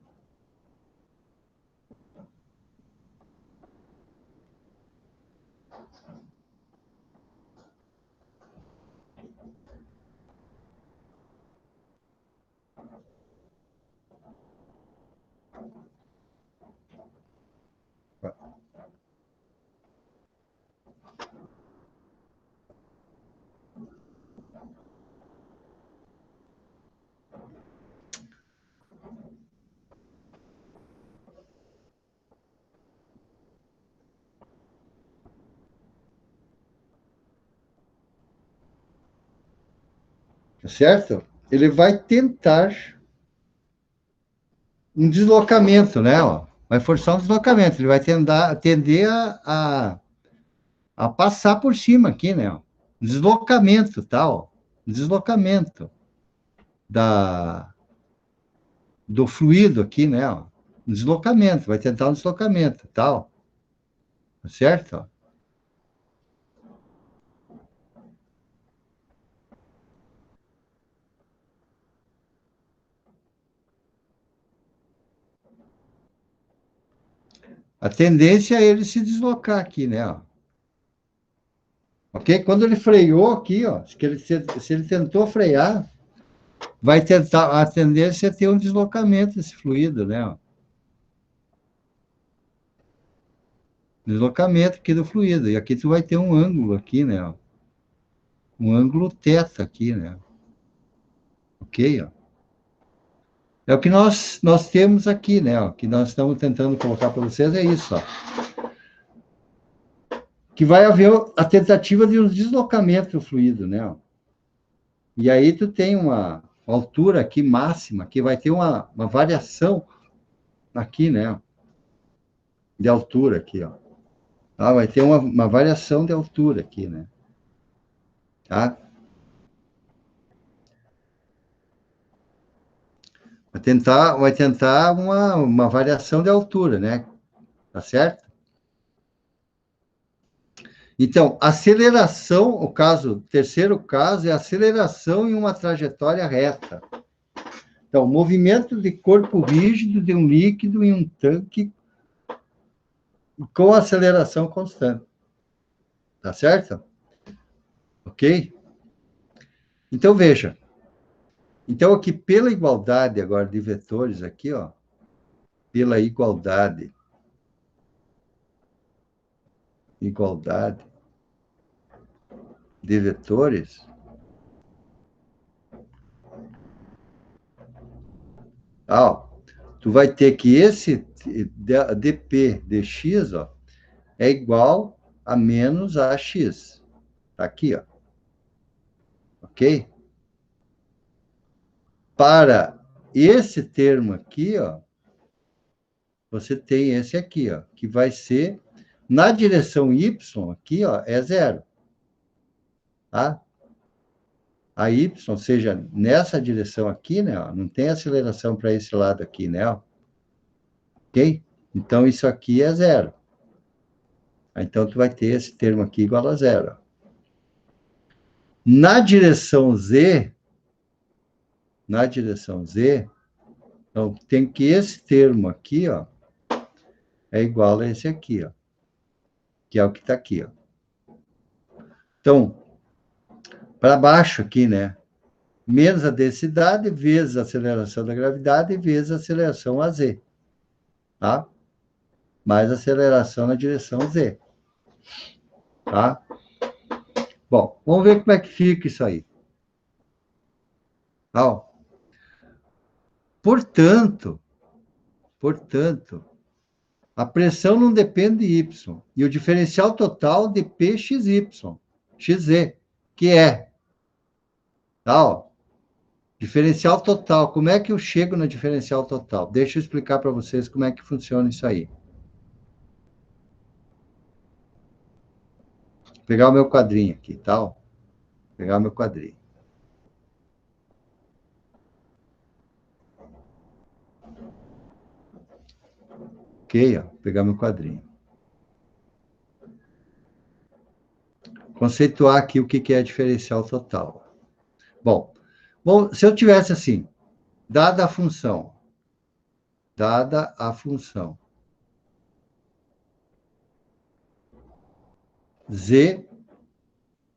Tá certo? Ele vai tentar um deslocamento, né? Ó. Vai forçar um deslocamento. Ele vai tender a passar por cima aqui, né? Ó. Deslocamento, tal. Deslocamento da, do fluido aqui, né? Ó. Um deslocamento. Vai tentar um deslocamento, tal. Tá certo? Ó. A tendência é ele se deslocar aqui, né? Ó. Ok? Quando ele freou aqui, ó, se ele tentou frear, vai tentar, a tendência é ter um deslocamento desse fluido, né? Ó. Deslocamento aqui do fluido. E aqui tu vai ter um ângulo aqui, né? Ó. Um ângulo θ aqui, né? Ok? Ó. É o que nós temos aqui, né? Ó, que nós estamos tentando colocar para vocês, é isso, ó. Que vai haver a tentativa de um deslocamento do fluido, né? Ó. E aí tu tem uma altura aqui máxima, que vai ter uma variação aqui, né? De altura aqui, ó. Ah, vai ter uma variação de altura aqui, né? Tá? Vai tentar uma variação de altura, né? Tá certo? Então, aceleração, o terceiro caso é aceleração em uma trajetória reta. Então, movimento de corpo rígido de um líquido em um tanque com aceleração constante. Tá certo? Ok? Então, veja. Então, aqui, pela igualdade agora de vetores, aqui, ó, pela igualdade de vetores, ó, tu vai ter que esse dp dx, ó, é igual a menos ax. Tá aqui, ó. Ok? Para esse termo aqui, ó, você tem esse aqui, ó, que vai ser, na direção y, aqui, ó, é zero. Tá? A y, ou seja, nessa direção aqui, né, ó, não tem aceleração para esse lado aqui, né? Ó. Ok? Então, isso aqui é zero. Então, tu vai ter esse termo aqui igual a zero. Na direção z, então, tem que esse termo aqui, ó, é igual a esse aqui, ó, que é o que está aqui, ó. Então, para baixo aqui, né? Menos a densidade, vezes a aceleração da gravidade, vezes a aceleração a z. Tá? Mais aceleração na direção z. Tá? Bom, vamos ver como é que fica isso aí. Ó. Portanto, a pressão não depende de y. E o diferencial total de Pxy, xz, que é. Tá, ó. Diferencial total. Como é que eu chego no diferencial total? Deixa eu explicar para vocês como é que funciona isso aí. Vou pegar o meu quadrinho aqui, tá? Ó. Pegar o meu quadrinho. Ok, ó. Pegar meu quadrinho. Conceituar aqui o que é diferencial total. Bom, se eu tivesse assim, dada a função, z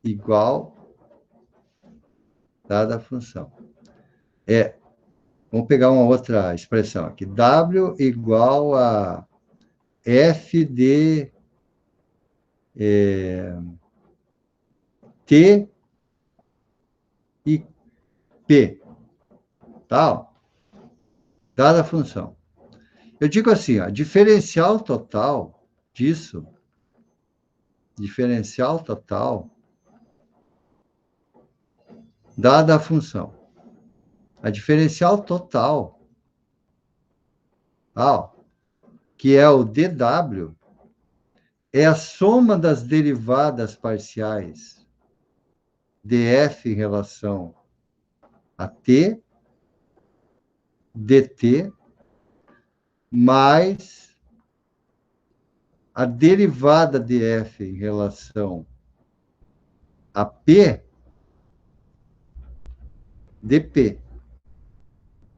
igual, dada a função, vamos pegar uma outra expressão aqui, w igual a f de t e p, tá? Dada a função. Eu digo assim, ó, diferencial total disso, dada a função. A diferencial total, que é o dw, é a soma das derivadas parciais df em relação a t, dt, mais a derivada de f em relação a p, dp.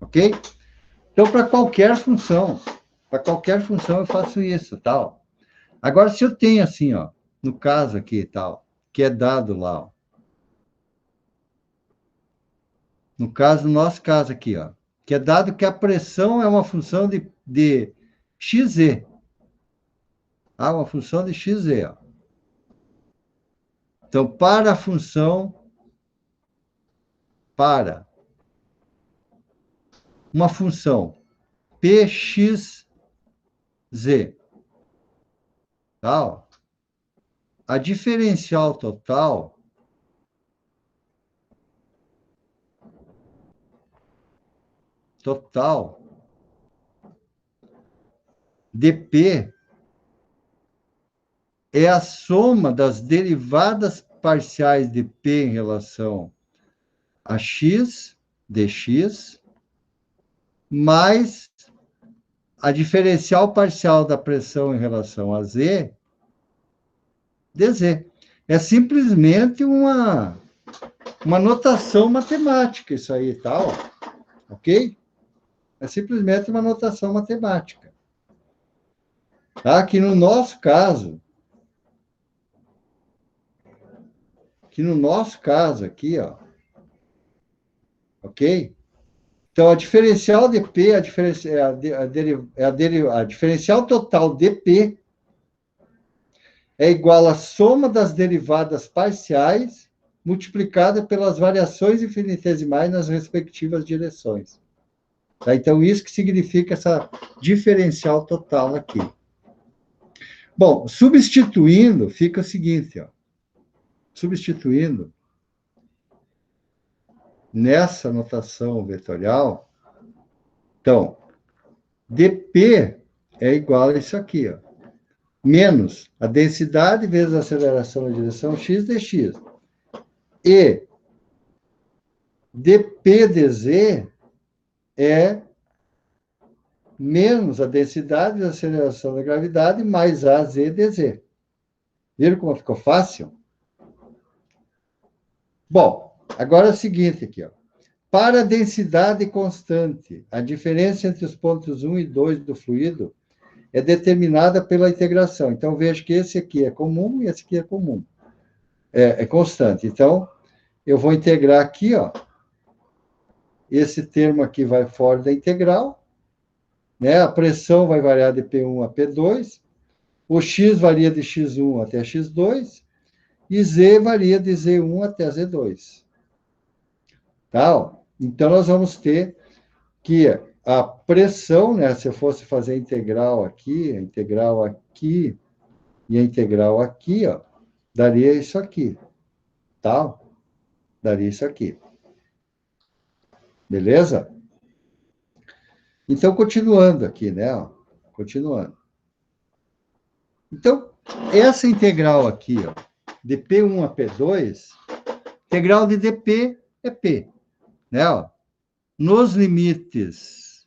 Ok? Então, para qualquer função eu faço isso, tal. Agora, se eu tenho assim, ó, no caso aqui, tal, que é dado lá, ó. No nosso caso aqui, ó, que é dado que a pressão é uma função de xz. Uma função de xz, ó. Então, para a função, uma função pxz, tá? Ó. A diferencial total dp é a soma das derivadas parciais de p em relação a x, dx, mais a diferencial parcial da pressão em relação a Z, dZ. É simplesmente uma notação matemática isso aí, tá? Ok? É simplesmente uma notação matemática. Tá? Que no nosso caso aqui, ó, ok? Então, a diferencial de P, a diferencial total de P é igual à soma das derivadas parciais multiplicada pelas variações infinitesimais nas respectivas direções. Tá? Então, isso que significa essa diferencial total aqui. Bom, substituindo, fica o seguinte, ó. Substituindo nessa notação vetorial, então, dP é igual a isso aqui, ó, menos a densidade vezes a aceleração na direção x dx. E dP dz é menos a densidade vezes a aceleração da gravidade mais a z dz. Viram como ficou fácil? Bom, agora é o seguinte aqui, ó. Para a densidade constante, a diferença entre os pontos 1 e 2 do fluido é determinada pela integração. Então, veja que esse aqui é comum e esse aqui é comum. É constante. Então, eu vou integrar aqui, ó. Esse termo aqui vai fora da integral, né? A pressão vai variar de P1 a P2, o x varia de x1 até x2, e z varia de z1 até z2. Tá? Então, nós vamos ter que a pressão, né, se eu fosse fazer a integral aqui e a integral aqui, ó, daria isso aqui. Tá? Daria isso aqui. Beleza? Então, continuando aqui, né? Ó, continuando. Então, essa integral aqui, ó, de P1 a P2, integral de dP é P, né? Ó, nos limites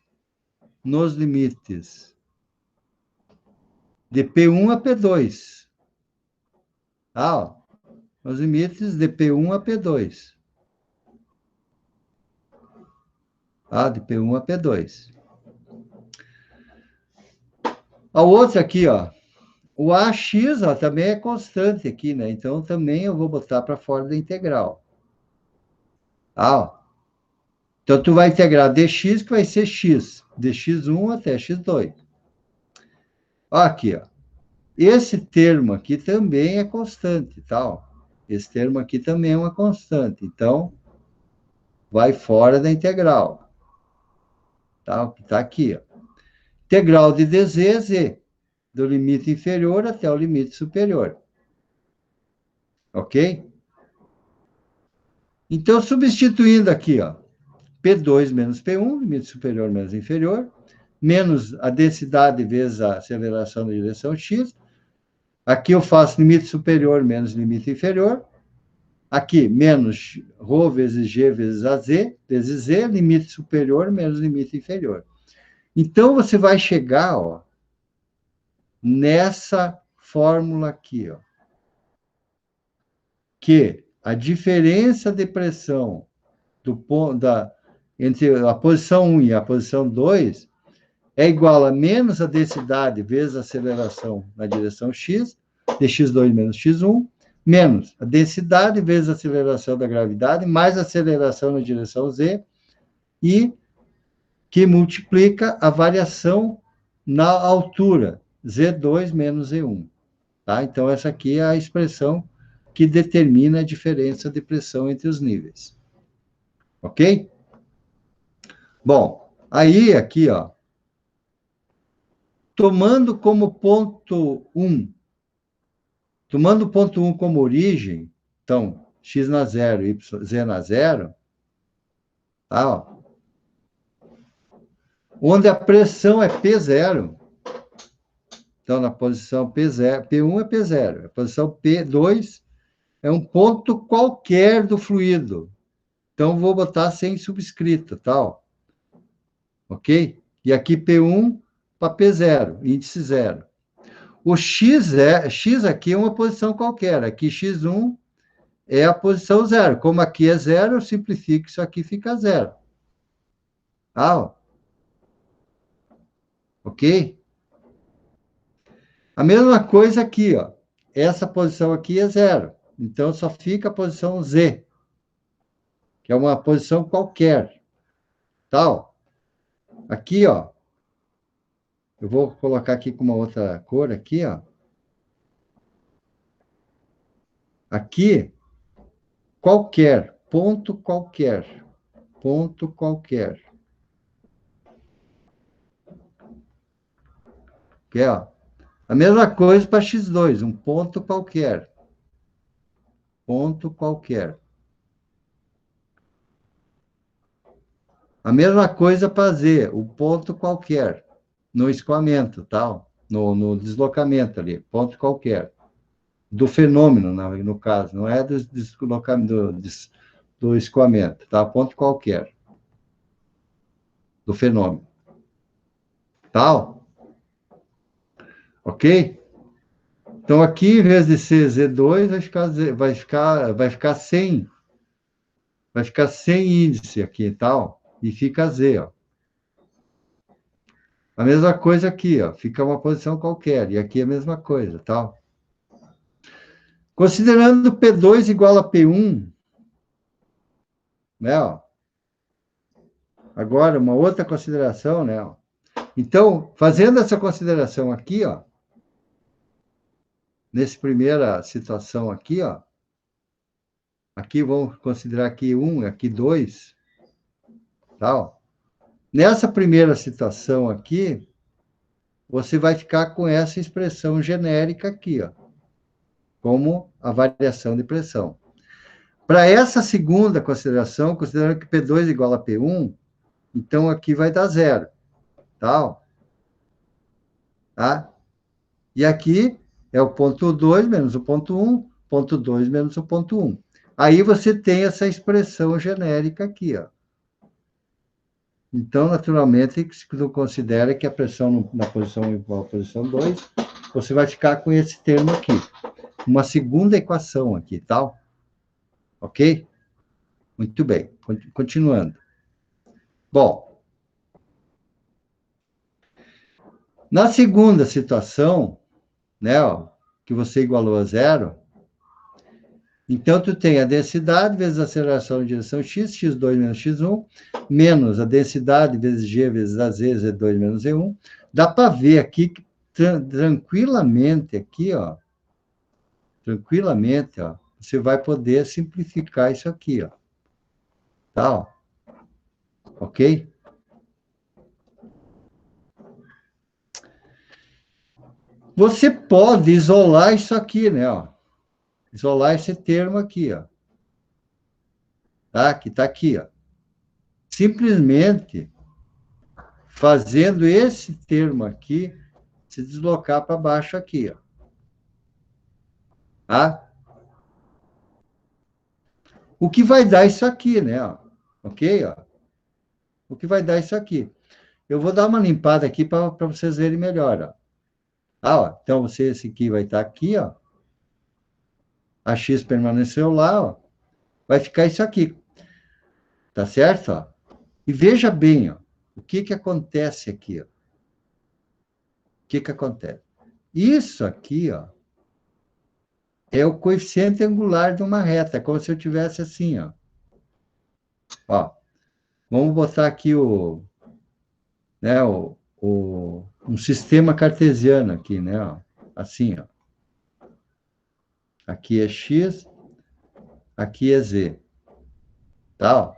de P1 a P2, tá? Ó, nos limites de P1 a P2. Tá? De P1 a P2. A outra aqui, ó, o AX, ó, também é constante aqui, né? Então, também eu vou botar para fora da integral. Ó. Então, tu vai integrar dx, que vai ser x, de x1 até x2. Ó, aqui, ó. Esse termo aqui também é constante, tá? Esse termo aqui também é uma constante. Então, vai fora da integral. Tá? O que está aqui, ó. Integral de dz é z, do limite inferior até o limite superior. Ok? Então, substituindo aqui, ó, P2 menos P1, limite superior menos inferior, menos a densidade vezes a aceleração na direção x. Aqui eu faço limite superior menos limite inferior. Aqui, menos ρ vezes g vezes az, vezes z, limite superior menos limite inferior. Então, você vai chegar, ó, nessa fórmula aqui, ó, que a diferença de pressão entre a posição 1 e a posição 2 é igual a menos a densidade vezes a aceleração na direção x, de x2 menos x1, menos a densidade vezes a aceleração da gravidade, mais a aceleração na direção z, e que multiplica a variação na altura, z2 menos z1. Tá? Então, essa aqui é a expressão que determina a diferença de pressão entre os níveis. Ok? Bom, aí, aqui, ó, tomando como ponto 1, tomando o ponto 1 como origem, então, x na 0, z na 0, tá, ó, onde a pressão é P0. Então, na posição P0, P1 é P0, a posição P2 é um ponto qualquer do fluido. Então, vou botar sem subscrito, tal. Ok? E aqui P1 para P0, índice 0. O X aqui é uma posição qualquer. Aqui, X1 é a posição 0. Como aqui é 0, eu simplifico, isso aqui fica 0. Ó. Ok? A mesma coisa aqui, ó. Essa posição aqui é 0. Então, só fica a posição Z, que é uma posição qualquer. Tal. Aqui, ó. Eu vou colocar aqui com uma outra cor aqui, ó. Aqui, qualquer, ponto qualquer, ponto qualquer. Que é, ó, a mesma coisa para X2, um ponto qualquer. Ponto qualquer. A mesma coisa para Z, o ponto qualquer. No escoamento, tal, no deslocamento ali, ponto qualquer. Do fenômeno, no caso, não é do escoamento, tá? Ponto qualquer. Do fenômeno. Tal? Ok? Então, aqui, em vez de ser Z2, vai ficar sem índice aqui e tal, e fica Z, ó. A mesma coisa aqui, ó, fica uma posição qualquer, e aqui a mesma coisa, tal. Considerando P2 igual a P1, né, ó. Agora, uma outra consideração, né, ó. Então, fazendo essa consideração aqui, ó, nessa primeira situação aqui, ó, aqui vamos considerar aqui 1, aqui 2, tal. Nessa primeira situação aqui, você vai ficar com essa expressão genérica aqui, ó, como a variação de pressão. Para essa segunda consideração, considerando que P2 é igual a P1, então aqui vai dar 0, tal. Tá? E aqui é o ponto 2 menos o ponto 1, ponto 2 menos o ponto 1. Aí você tem essa expressão genérica aqui, ó. Então, naturalmente, se tu considera que a pressão na posição 1 igual à posição 2, você vai ficar com esse termo aqui. Uma segunda equação aqui, tal? Ok? Muito bem. Continuando. Bom, na segunda situação, né, ó, que você igualou a 0, então tu tem a densidade vezes a aceleração em direção x, x2 menos x1, menos a densidade vezes g vezes az, z2 menos z1. Dá para ver aqui que tranquilamente aqui, ó, tranquilamente, ó, você vai poder simplificar isso aqui, ó. Tá, ó. Ok? Você pode isolar isso aqui, né, ó. Isolar esse termo aqui, ó. Tá? Que tá aqui, ó. Simplesmente fazendo esse termo aqui se deslocar para baixo aqui, ó. Tá? O que vai dar isso aqui, né, ó. Ok, ó? O que vai dar isso aqui. Eu vou dar uma limpada aqui para vocês verem melhor, ó. Ah, ó. Então, esse aqui vai estar aqui, ó. A X permaneceu lá, ó. Vai ficar isso aqui. Tá certo? Ó? E veja bem, ó, o que acontece aqui, ó. O que acontece? Isso aqui, ó, é o coeficiente angular de uma reta, é como se eu tivesse assim, ó. Ó, vamos botar aqui né, um sistema cartesiano aqui, né, ó, assim, ó. Aqui é x, aqui é z. Tá, ó.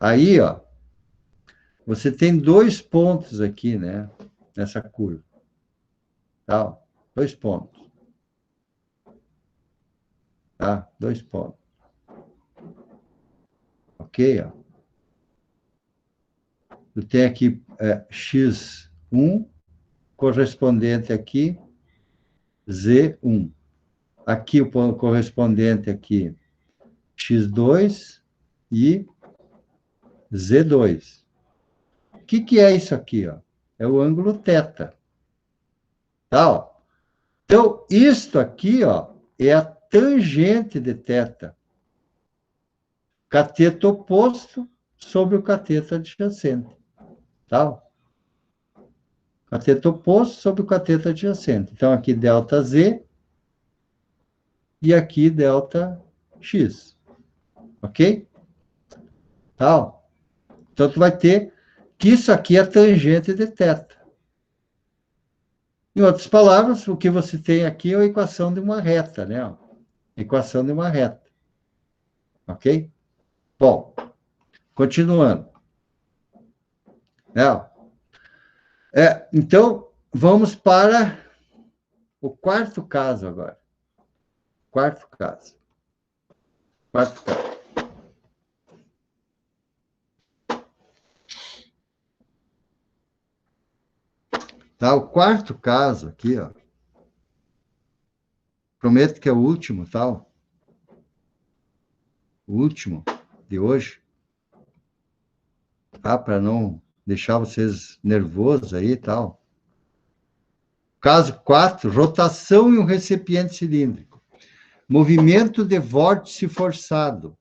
Aí, ó, você tem 2 pontos aqui, né, nessa curva. Tá, ó, 2 pontos. Tá, 2 pontos. Ok, ó. Eu tenho aqui x1, correspondente aqui, z1. Aqui o ponto correspondente aqui, x2 e z2. O que é isso aqui, ó? é o ângulo θ. Tá, ó. Então, isto aqui, ó, é a tangente de θ. Cateto oposto sobre o cateto adjacente. Tá? Cateto oposto sobre o cateto adjacente. Então, aqui ΔZ e aqui ΔX. Ok? Tá? Então, tu vai ter que isso aqui é a tangente de θ. Em outras palavras, o que você tem aqui é a equação de uma reta, né? Equação de uma reta. Ok? Bom, continuando. Então, vamos para o quarto caso agora. Quarto caso. Tá? O quarto caso aqui, ó. Prometo que é o último, tal. O último de hoje. Tá? Para não deixar vocês nervosos aí e tal. Caso 4, rotação em um recipiente cilíndrico. Movimento de vórtice forçado.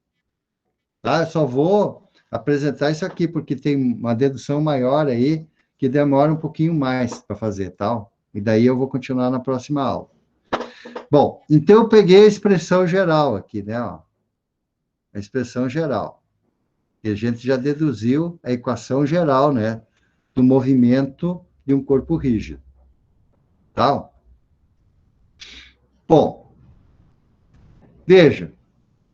Tá? Eu só vou apresentar isso aqui, porque tem uma dedução maior aí, que demora um pouquinho mais para fazer, tal. E daí eu vou continuar na próxima aula. Bom, então eu peguei a expressão geral aqui, né? Ó, a expressão geral. E a gente já deduziu a equação geral, né? Do movimento de um corpo rígido. Tá? Bom, veja,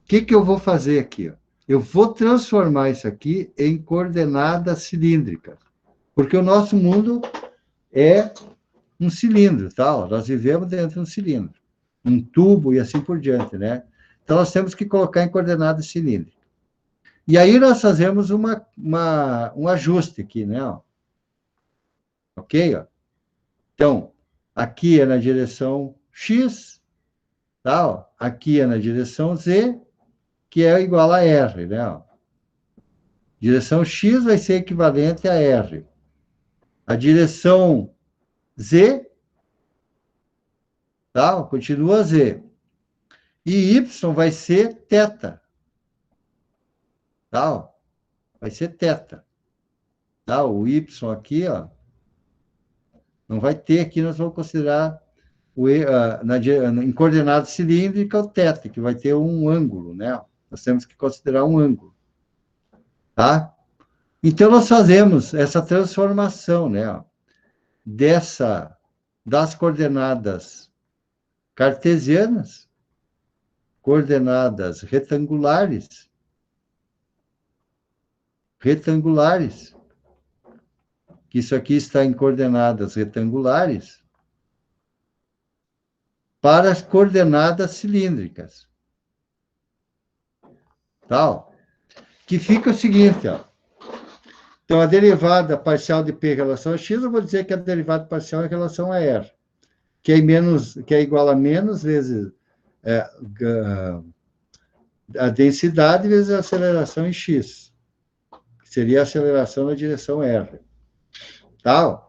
o que eu vou fazer aqui? Ó? Eu vou transformar isso aqui em coordenadas cilíndricas, porque o nosso mundo é um cilindro, tá? Nós vivemos dentro de um cilindro, um tubo e assim por diante, né? Então, nós temos que colocar em coordenadas cilíndricas. E aí, nós fazemos um ajuste aqui, né? Ó. Ok? Ó. Então, aqui é na direção X, tá? Ó. Aqui é na direção Z, que é igual a R, né? Ó. Direção X vai ser equivalente a R. A direção Z, tá? Continua Z. E Y vai ser θ. Tá? Vai ser θ. Tá? O Y aqui, ó, não vai ter aqui, nós vamos considerar em coordenada cilíndrica o θ, que vai ter um ângulo, né? Nós temos que considerar um ângulo. Tá? Então, nós fazemos essa transformação, né? Ó, das coordenadas cartesianas, coordenadas retangulares, que isso aqui está em coordenadas retangulares, para as coordenadas cilíndricas. Tá? Que fica o seguinte, ó. Então, a derivada parcial de P em relação a X, eu vou dizer que a derivada parcial em relação a R, que é igual a menos vezes a densidade vezes a aceleração em X, que seria a aceleração na direção R. Tá?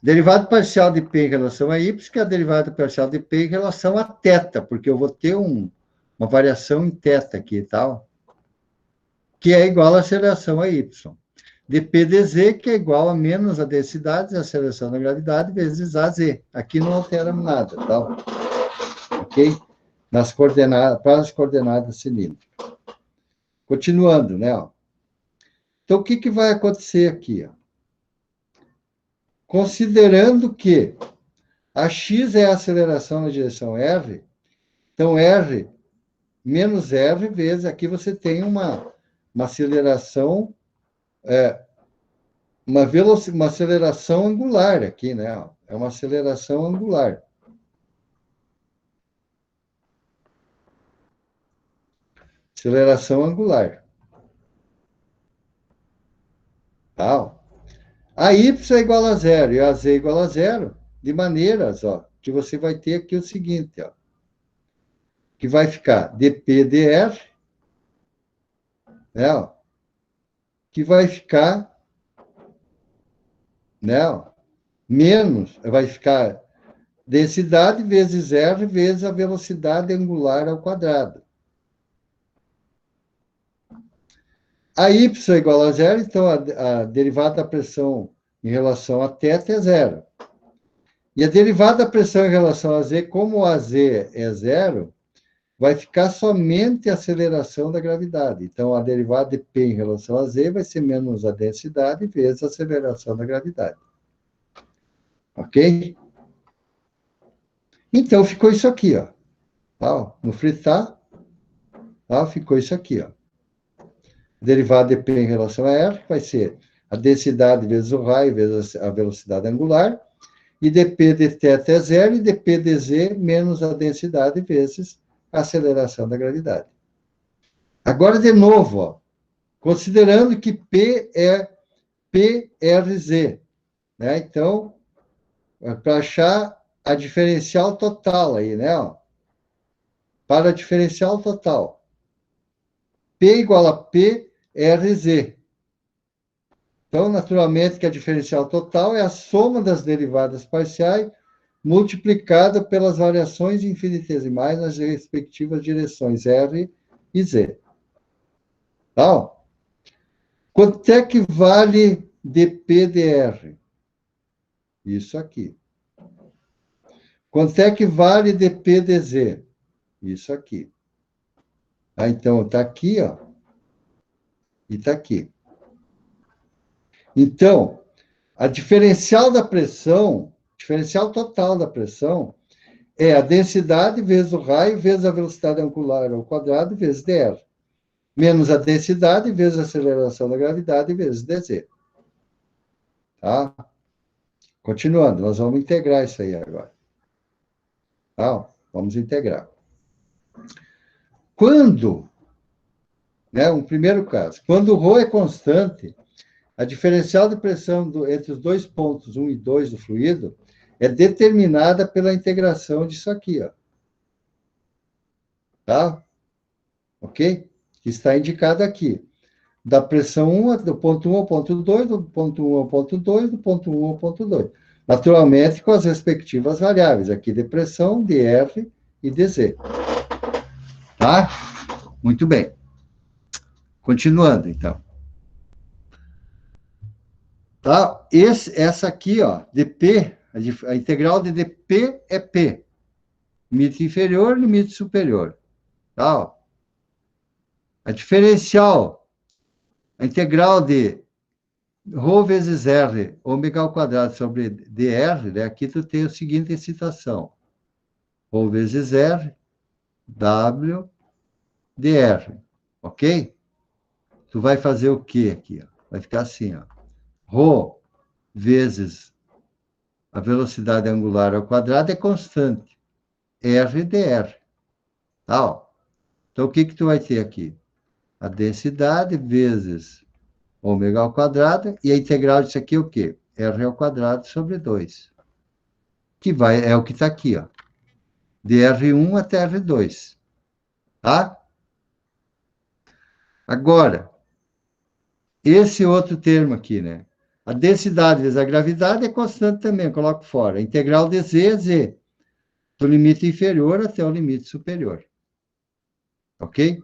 Derivada parcial de P em relação a Y, que é a derivada parcial de P em relação a θ, porque eu vou ter uma variação em θ aqui, tá? Que é igual à aceleração a Y. dP dz, que é igual a menos a densidade, a aceleração da gravidade, vezes AZ. Aqui não altera nada, tá? Ok? Para as coordenadas cilíndricas. Continuando, né? Ó. Então, o que vai acontecer aqui? Ó? Considerando que a x é a aceleração na direção R, então R menos R vezes, aqui você tem uma aceleração, uma aceleração angular aqui, né? É uma aceleração angular. Aceleração angular. Tá? A y é igual a zero e a z é igual a zero, de maneiras, ó, que você vai ter aqui o seguinte, ó, que vai ficar dp dr, né, ó, que vai ficar né? Menos, vai ficar densidade vezes R vezes a velocidade angular ao quadrado. A y é igual a zero, então a derivada da pressão em relação a θ é zero. E a derivada da pressão em relação a z, como a z é zero, vai ficar somente a aceleração da gravidade. Então, a derivada de P em relação a z vai ser menos a densidade vezes a aceleração da gravidade. Ok? Então, ficou isso aqui, ó. Tá? No fritar, tá? Ficou isso aqui, ó. Derivada de P em relação a R vai ser a densidade vezes o raio vezes a velocidade angular, e dp de θ é zero, e dp de z menos a densidade vezes a aceleração da gravidade. Agora, de novo, ó, considerando que P é PRZ, né? Então, para achar a diferencial total aí, né? Ó, para a diferencial total, P igual a PRZ. Então, naturalmente, que a diferencial total é a soma das derivadas parciais multiplicada pelas variações infinitesimais nas respectivas direções R e Z. Tá? Quanto é que vale dP de R? Isso aqui. Quanto é que vale dP de Z? Isso aqui. Ah, então, está aqui, ó. E está aqui. Então, a diferencial da pressão, diferencial total da pressão, é a densidade vezes o raio vezes a velocidade angular ao quadrado vezes dr, menos a densidade vezes a aceleração da gravidade vezes dz. Tá? Continuando, nós vamos integrar isso aí agora. Tá? Vamos integrar. Quando, né, um primeiro caso, quando o ρ é constante, a diferencial de pressão entre os dois pontos 1 e 2 do fluido é determinada pela integração disso aqui, ó. Tá? Ok? Que está indicado aqui. Da pressão 1, do ponto 1 ao ponto 2, do ponto 1 ao ponto 2, do ponto 1 ao ponto 2. Naturalmente, com as respectivas variáveis, aqui de pressão, de R e de Z. Tá? Muito bem. Continuando, então. Tá? Essa aqui, ó, dP, a integral de dP é P. Limite inferior, limite superior. Tá? Ó. A diferencial, a integral de ρ vezes R, ômega ao quadrado sobre dr, né? Aqui tu tem a seguinte excitação. ρ vezes R, W, dr. Ok? Tu vai fazer o quê aqui? Ó? Vai ficar assim, ó. Ρ vezes a velocidade angular ao quadrado é constante. R dr. Tá, ó. Então, o que que tu vai ter aqui? A densidade vezes ômega ao quadrado, e a integral disso aqui é o quê? R ao quadrado sobre 2. Que é o que está aqui, ó. De R1 até R2. Tá? Agora, esse outro termo aqui, né? A densidade vezes a gravidade é constante também, eu coloco fora. A integral de Z é Z. Do limite inferior até o limite superior. Ok?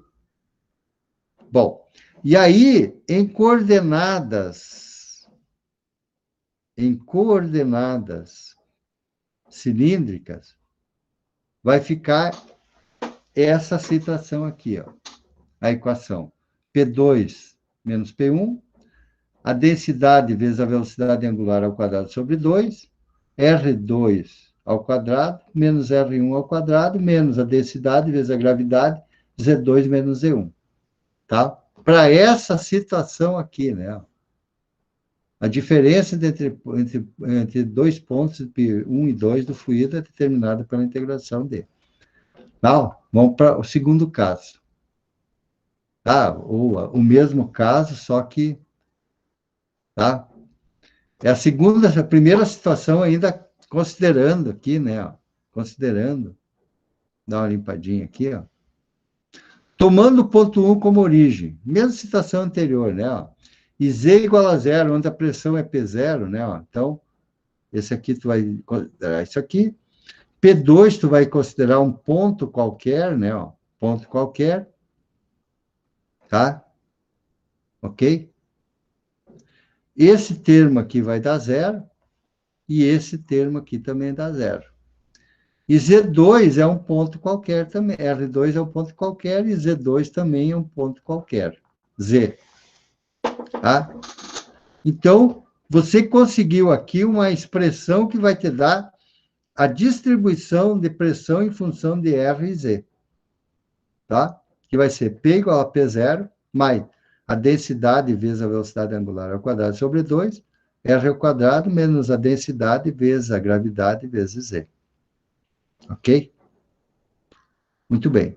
Bom, e aí, em coordenadas cilíndricas, vai ficar essa situação aqui, ó. A equação P2 menos P1, a densidade vezes a velocidade angular ao quadrado sobre 2, R2 ao quadrado, menos R1 ao quadrado, menos a densidade vezes a gravidade, Z2 menos Z1. Tá? Para essa situação aqui, né? A diferença entre dois pontos, 1 e 2 do fluido, é determinada pela integração D. Tá? Vamos para o segundo caso. Tá? Ou o mesmo caso, só que... Tá? É a primeira situação ainda considerando aqui, né? Ó, considerando. Dá uma limpadinha aqui, ó. Tomando o ponto 1 como origem. Mesma situação anterior, né? Ó. E Z igual a zero, onde a pressão é P0, né? Ó. Então, esse aqui tu vai considerar isso aqui. P2 tu vai considerar um ponto qualquer, né? Ó, ponto qualquer. Tá? Ok? Esse termo aqui vai dar zero. E esse termo aqui também dá zero. E Z2 é um ponto qualquer também. R2 é um ponto qualquer e Z2 também é um ponto qualquer. Z. Tá? Então, você conseguiu aqui uma expressão que vai te dar a distribuição de pressão em função de R e Z. Tá? Que vai ser P igual a P0 mais a densidade vezes a velocidade angular ao quadrado sobre 2, R ao quadrado menos a densidade vezes a gravidade vezes Z. Ok? Muito bem.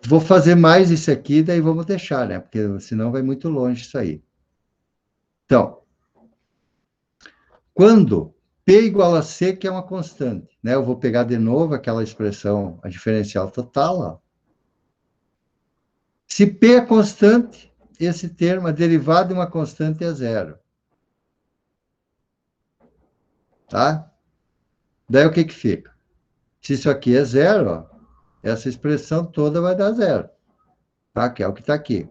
Vou fazer mais isso aqui, daí vamos deixar, né? Porque senão vai muito longe isso aí. Então, quando P igual a C, que é uma constante, né? Eu vou pegar de novo aquela expressão, a diferencial total, ó. Se P é constante, esse termo, a derivada de uma constante é zero. Tá? Daí o que que fica? Se isso aqui é zero, ó, essa expressão toda vai dar zero. Tá? Que é o que está aqui.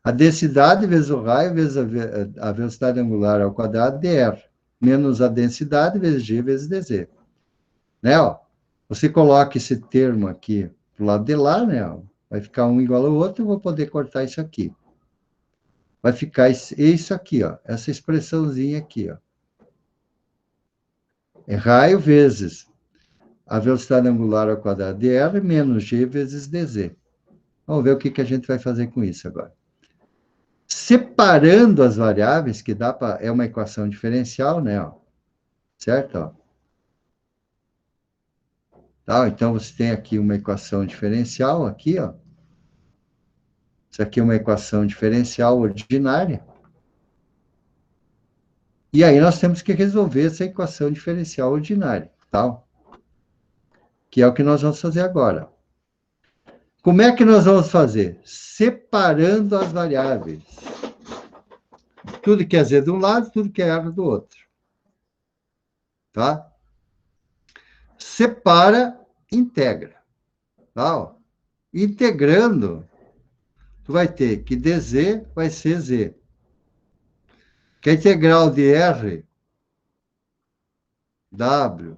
A densidade vezes o raio vezes a velocidade angular ao quadrado de R, menos a densidade vezes G vezes dz. Né, ó? Você coloca esse termo aqui pro lado de lá, né? Ó, vai ficar um igual ao outro, eu vou poder cortar isso aqui. Vai ficar isso aqui, ó, essa expressãozinha aqui, ó. É raio vezes a velocidade angular ao quadrado de R menos G vezes dz. Vamos ver o que a gente vai fazer com isso agora. Separando as variáveis, que dá para... É uma equação diferencial, né? Ó, certo? Ó. Tá, então, você tem aqui uma equação diferencial, aqui, ó. Isso aqui é uma equação diferencial ordinária. E aí nós temos que resolver essa equação diferencial ordinária, tá? Que é o que nós vamos fazer agora. Como é que nós vamos fazer? Separando as variáveis. Tudo que é Z de um lado, tudo que é R do outro. Tá? Separa, integra. Tá? Ó. Integrando, tu vai ter que dz vai ser Z. Que a integral de R, W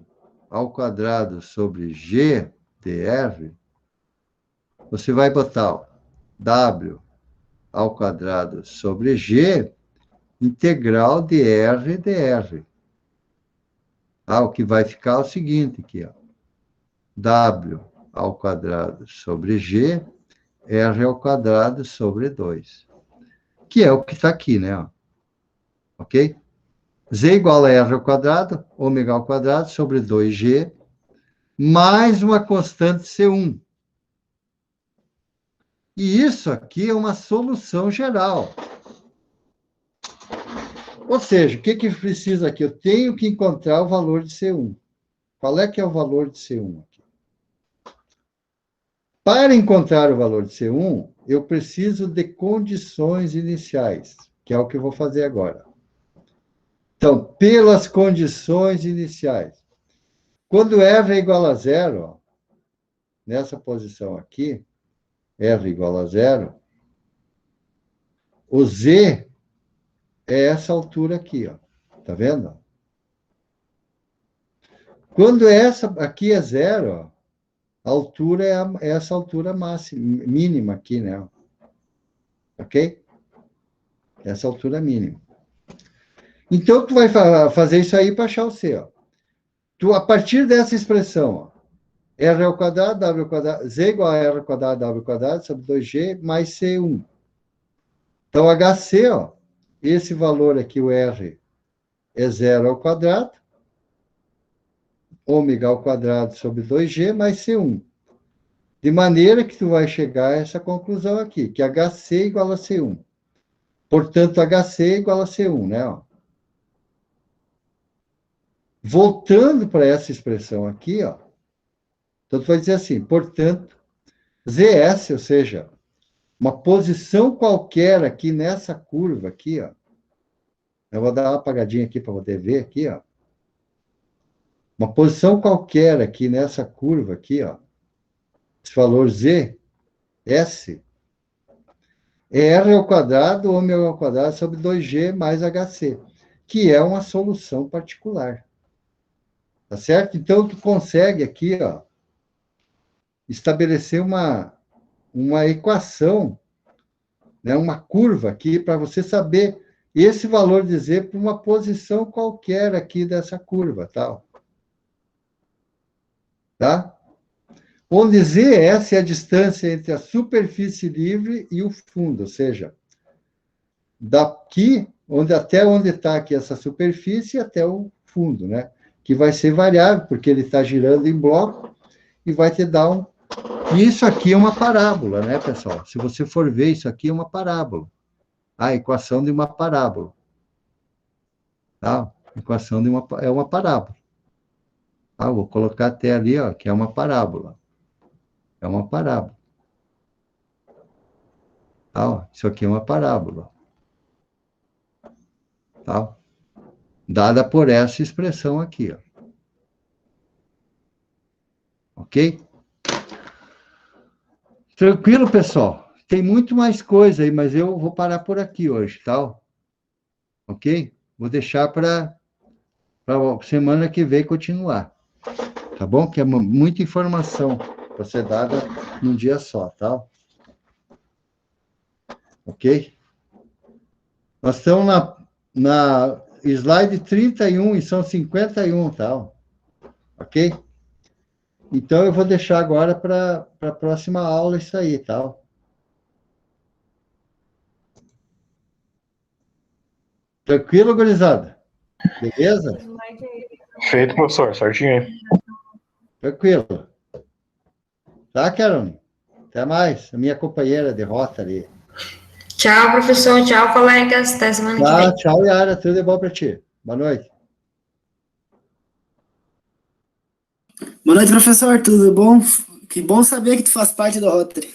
ao quadrado sobre G de R, você vai botar ó, W ao quadrado sobre G, integral de R dr. Ah, o que vai ficar é o seguinte aqui, ó. W ao quadrado sobre G, R ao quadrado sobre 2. Que é o que está aqui, né? Ó. Ok? Z igual a R ao quadrado, ômega ao quadrado, sobre 2G, mais uma constante C1. E isso aqui é uma solução geral. Ou seja, o que precisa aqui? Eu tenho que encontrar o valor de C1. Qual é que é o valor de C1 aqui? Para encontrar o valor de C1, eu preciso de condições iniciais, que é o que eu vou fazer agora. Então, pelas condições iniciais. Quando R é igual a zero, ó, nessa posição aqui, R igual a zero, o Z é essa altura aqui, ó. Tá vendo? Quando essa aqui é zero, ó, a altura é essa altura máxima, mínima aqui, né? Ok? Essa altura mínima. Então, tu vai fazer isso aí para achar o C, ó. Tu, a partir dessa expressão, ó, R ao quadrado, W ao quadrado, Z igual a R ao quadrado, W ao quadrado, sobre 2G, mais C1. Então, HC, ó, esse valor aqui, o R, é zero ao quadrado, ômega ao quadrado sobre 2G, mais C1. De maneira que tu vai chegar a essa conclusão aqui, que HC igual a C1. Portanto, HC igual a C1, né? Ó. Voltando para essa expressão aqui, ó, então tu vai dizer assim, portanto, ZS, ou seja, uma posição qualquer aqui nessa curva aqui, ó. Eu vou dar uma apagadinha aqui para poder ver aqui, ó. Uma posição qualquer aqui nessa curva aqui, ó. Esse valor Z, S, é R ao quadrado, ômega ao quadrado sobre 2G mais HC, que é uma solução particular. Tá certo? Então, tu consegue aqui, ó, estabelecer uma equação, né, uma curva aqui, para você saber esse valor de Z para uma posição qualquer aqui dessa curva, tal. Tá? Onde ZS é a distância entre a superfície livre e o fundo, ou seja, daqui, até onde está aqui essa superfície, até o fundo, né? Que vai ser variável, porque ele está girando em bloco, e vai te dar um... E isso aqui é uma parábola, né, pessoal? Se você for ver, isso aqui é uma parábola. A equação de uma parábola. Tá? A equação é uma parábola. Ah, vou colocar até ali, ó, que é uma parábola. É uma parábola. Tá, ó, isso aqui é uma parábola. Tá? Dada por essa expressão aqui, ó. Ok? Tranquilo, pessoal? Tem muito mais coisa aí, mas eu vou parar por aqui hoje, tá? Ok? Vou deixar para semana que vem continuar. Tá bom? Que é muita informação para ser dada num dia só, tá? Ok? Nós estamos na slide 31 e são 51, tá? Ok? Então, eu vou deixar agora para a próxima aula isso aí, tá? Tranquilo, gurizada? Beleza? Feito, professor. Certinho aí. Tranquilo. Tá, Carol? Até mais. A minha companheira de rota ali. Tchau, professor. Tchau, colegas. Até semana que vem. Tchau, Yara. Tudo de bom para ti. Boa noite. Boa noite, professor. Tudo bom? Que bom saber que tu faz parte do Rotary.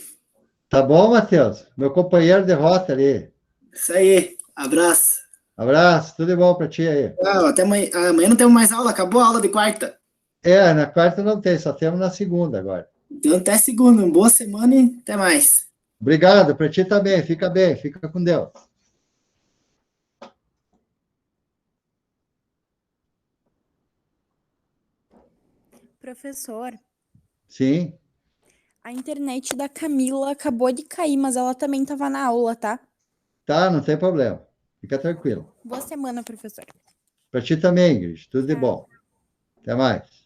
Tá bom, Matheus? Meu companheiro de rota ali. Isso aí. Abraço. Abraço. Tudo de bom para ti aí. Até amanhã. Amanhã não temos mais aula. Acabou a aula de quarta. Na quarta não tem, só temos na segunda agora. Então, até segunda. Uma boa semana e até mais. Obrigado. Para ti também. Fica bem. Fica com Deus. Professor, Sim. a internet da Camila acabou de cair, mas ela também estava na aula, tá? Tá, não tem problema. Fica tranquilo. Boa semana, professor. Para ti também, Ingrid. Tudo de bom. Até mais.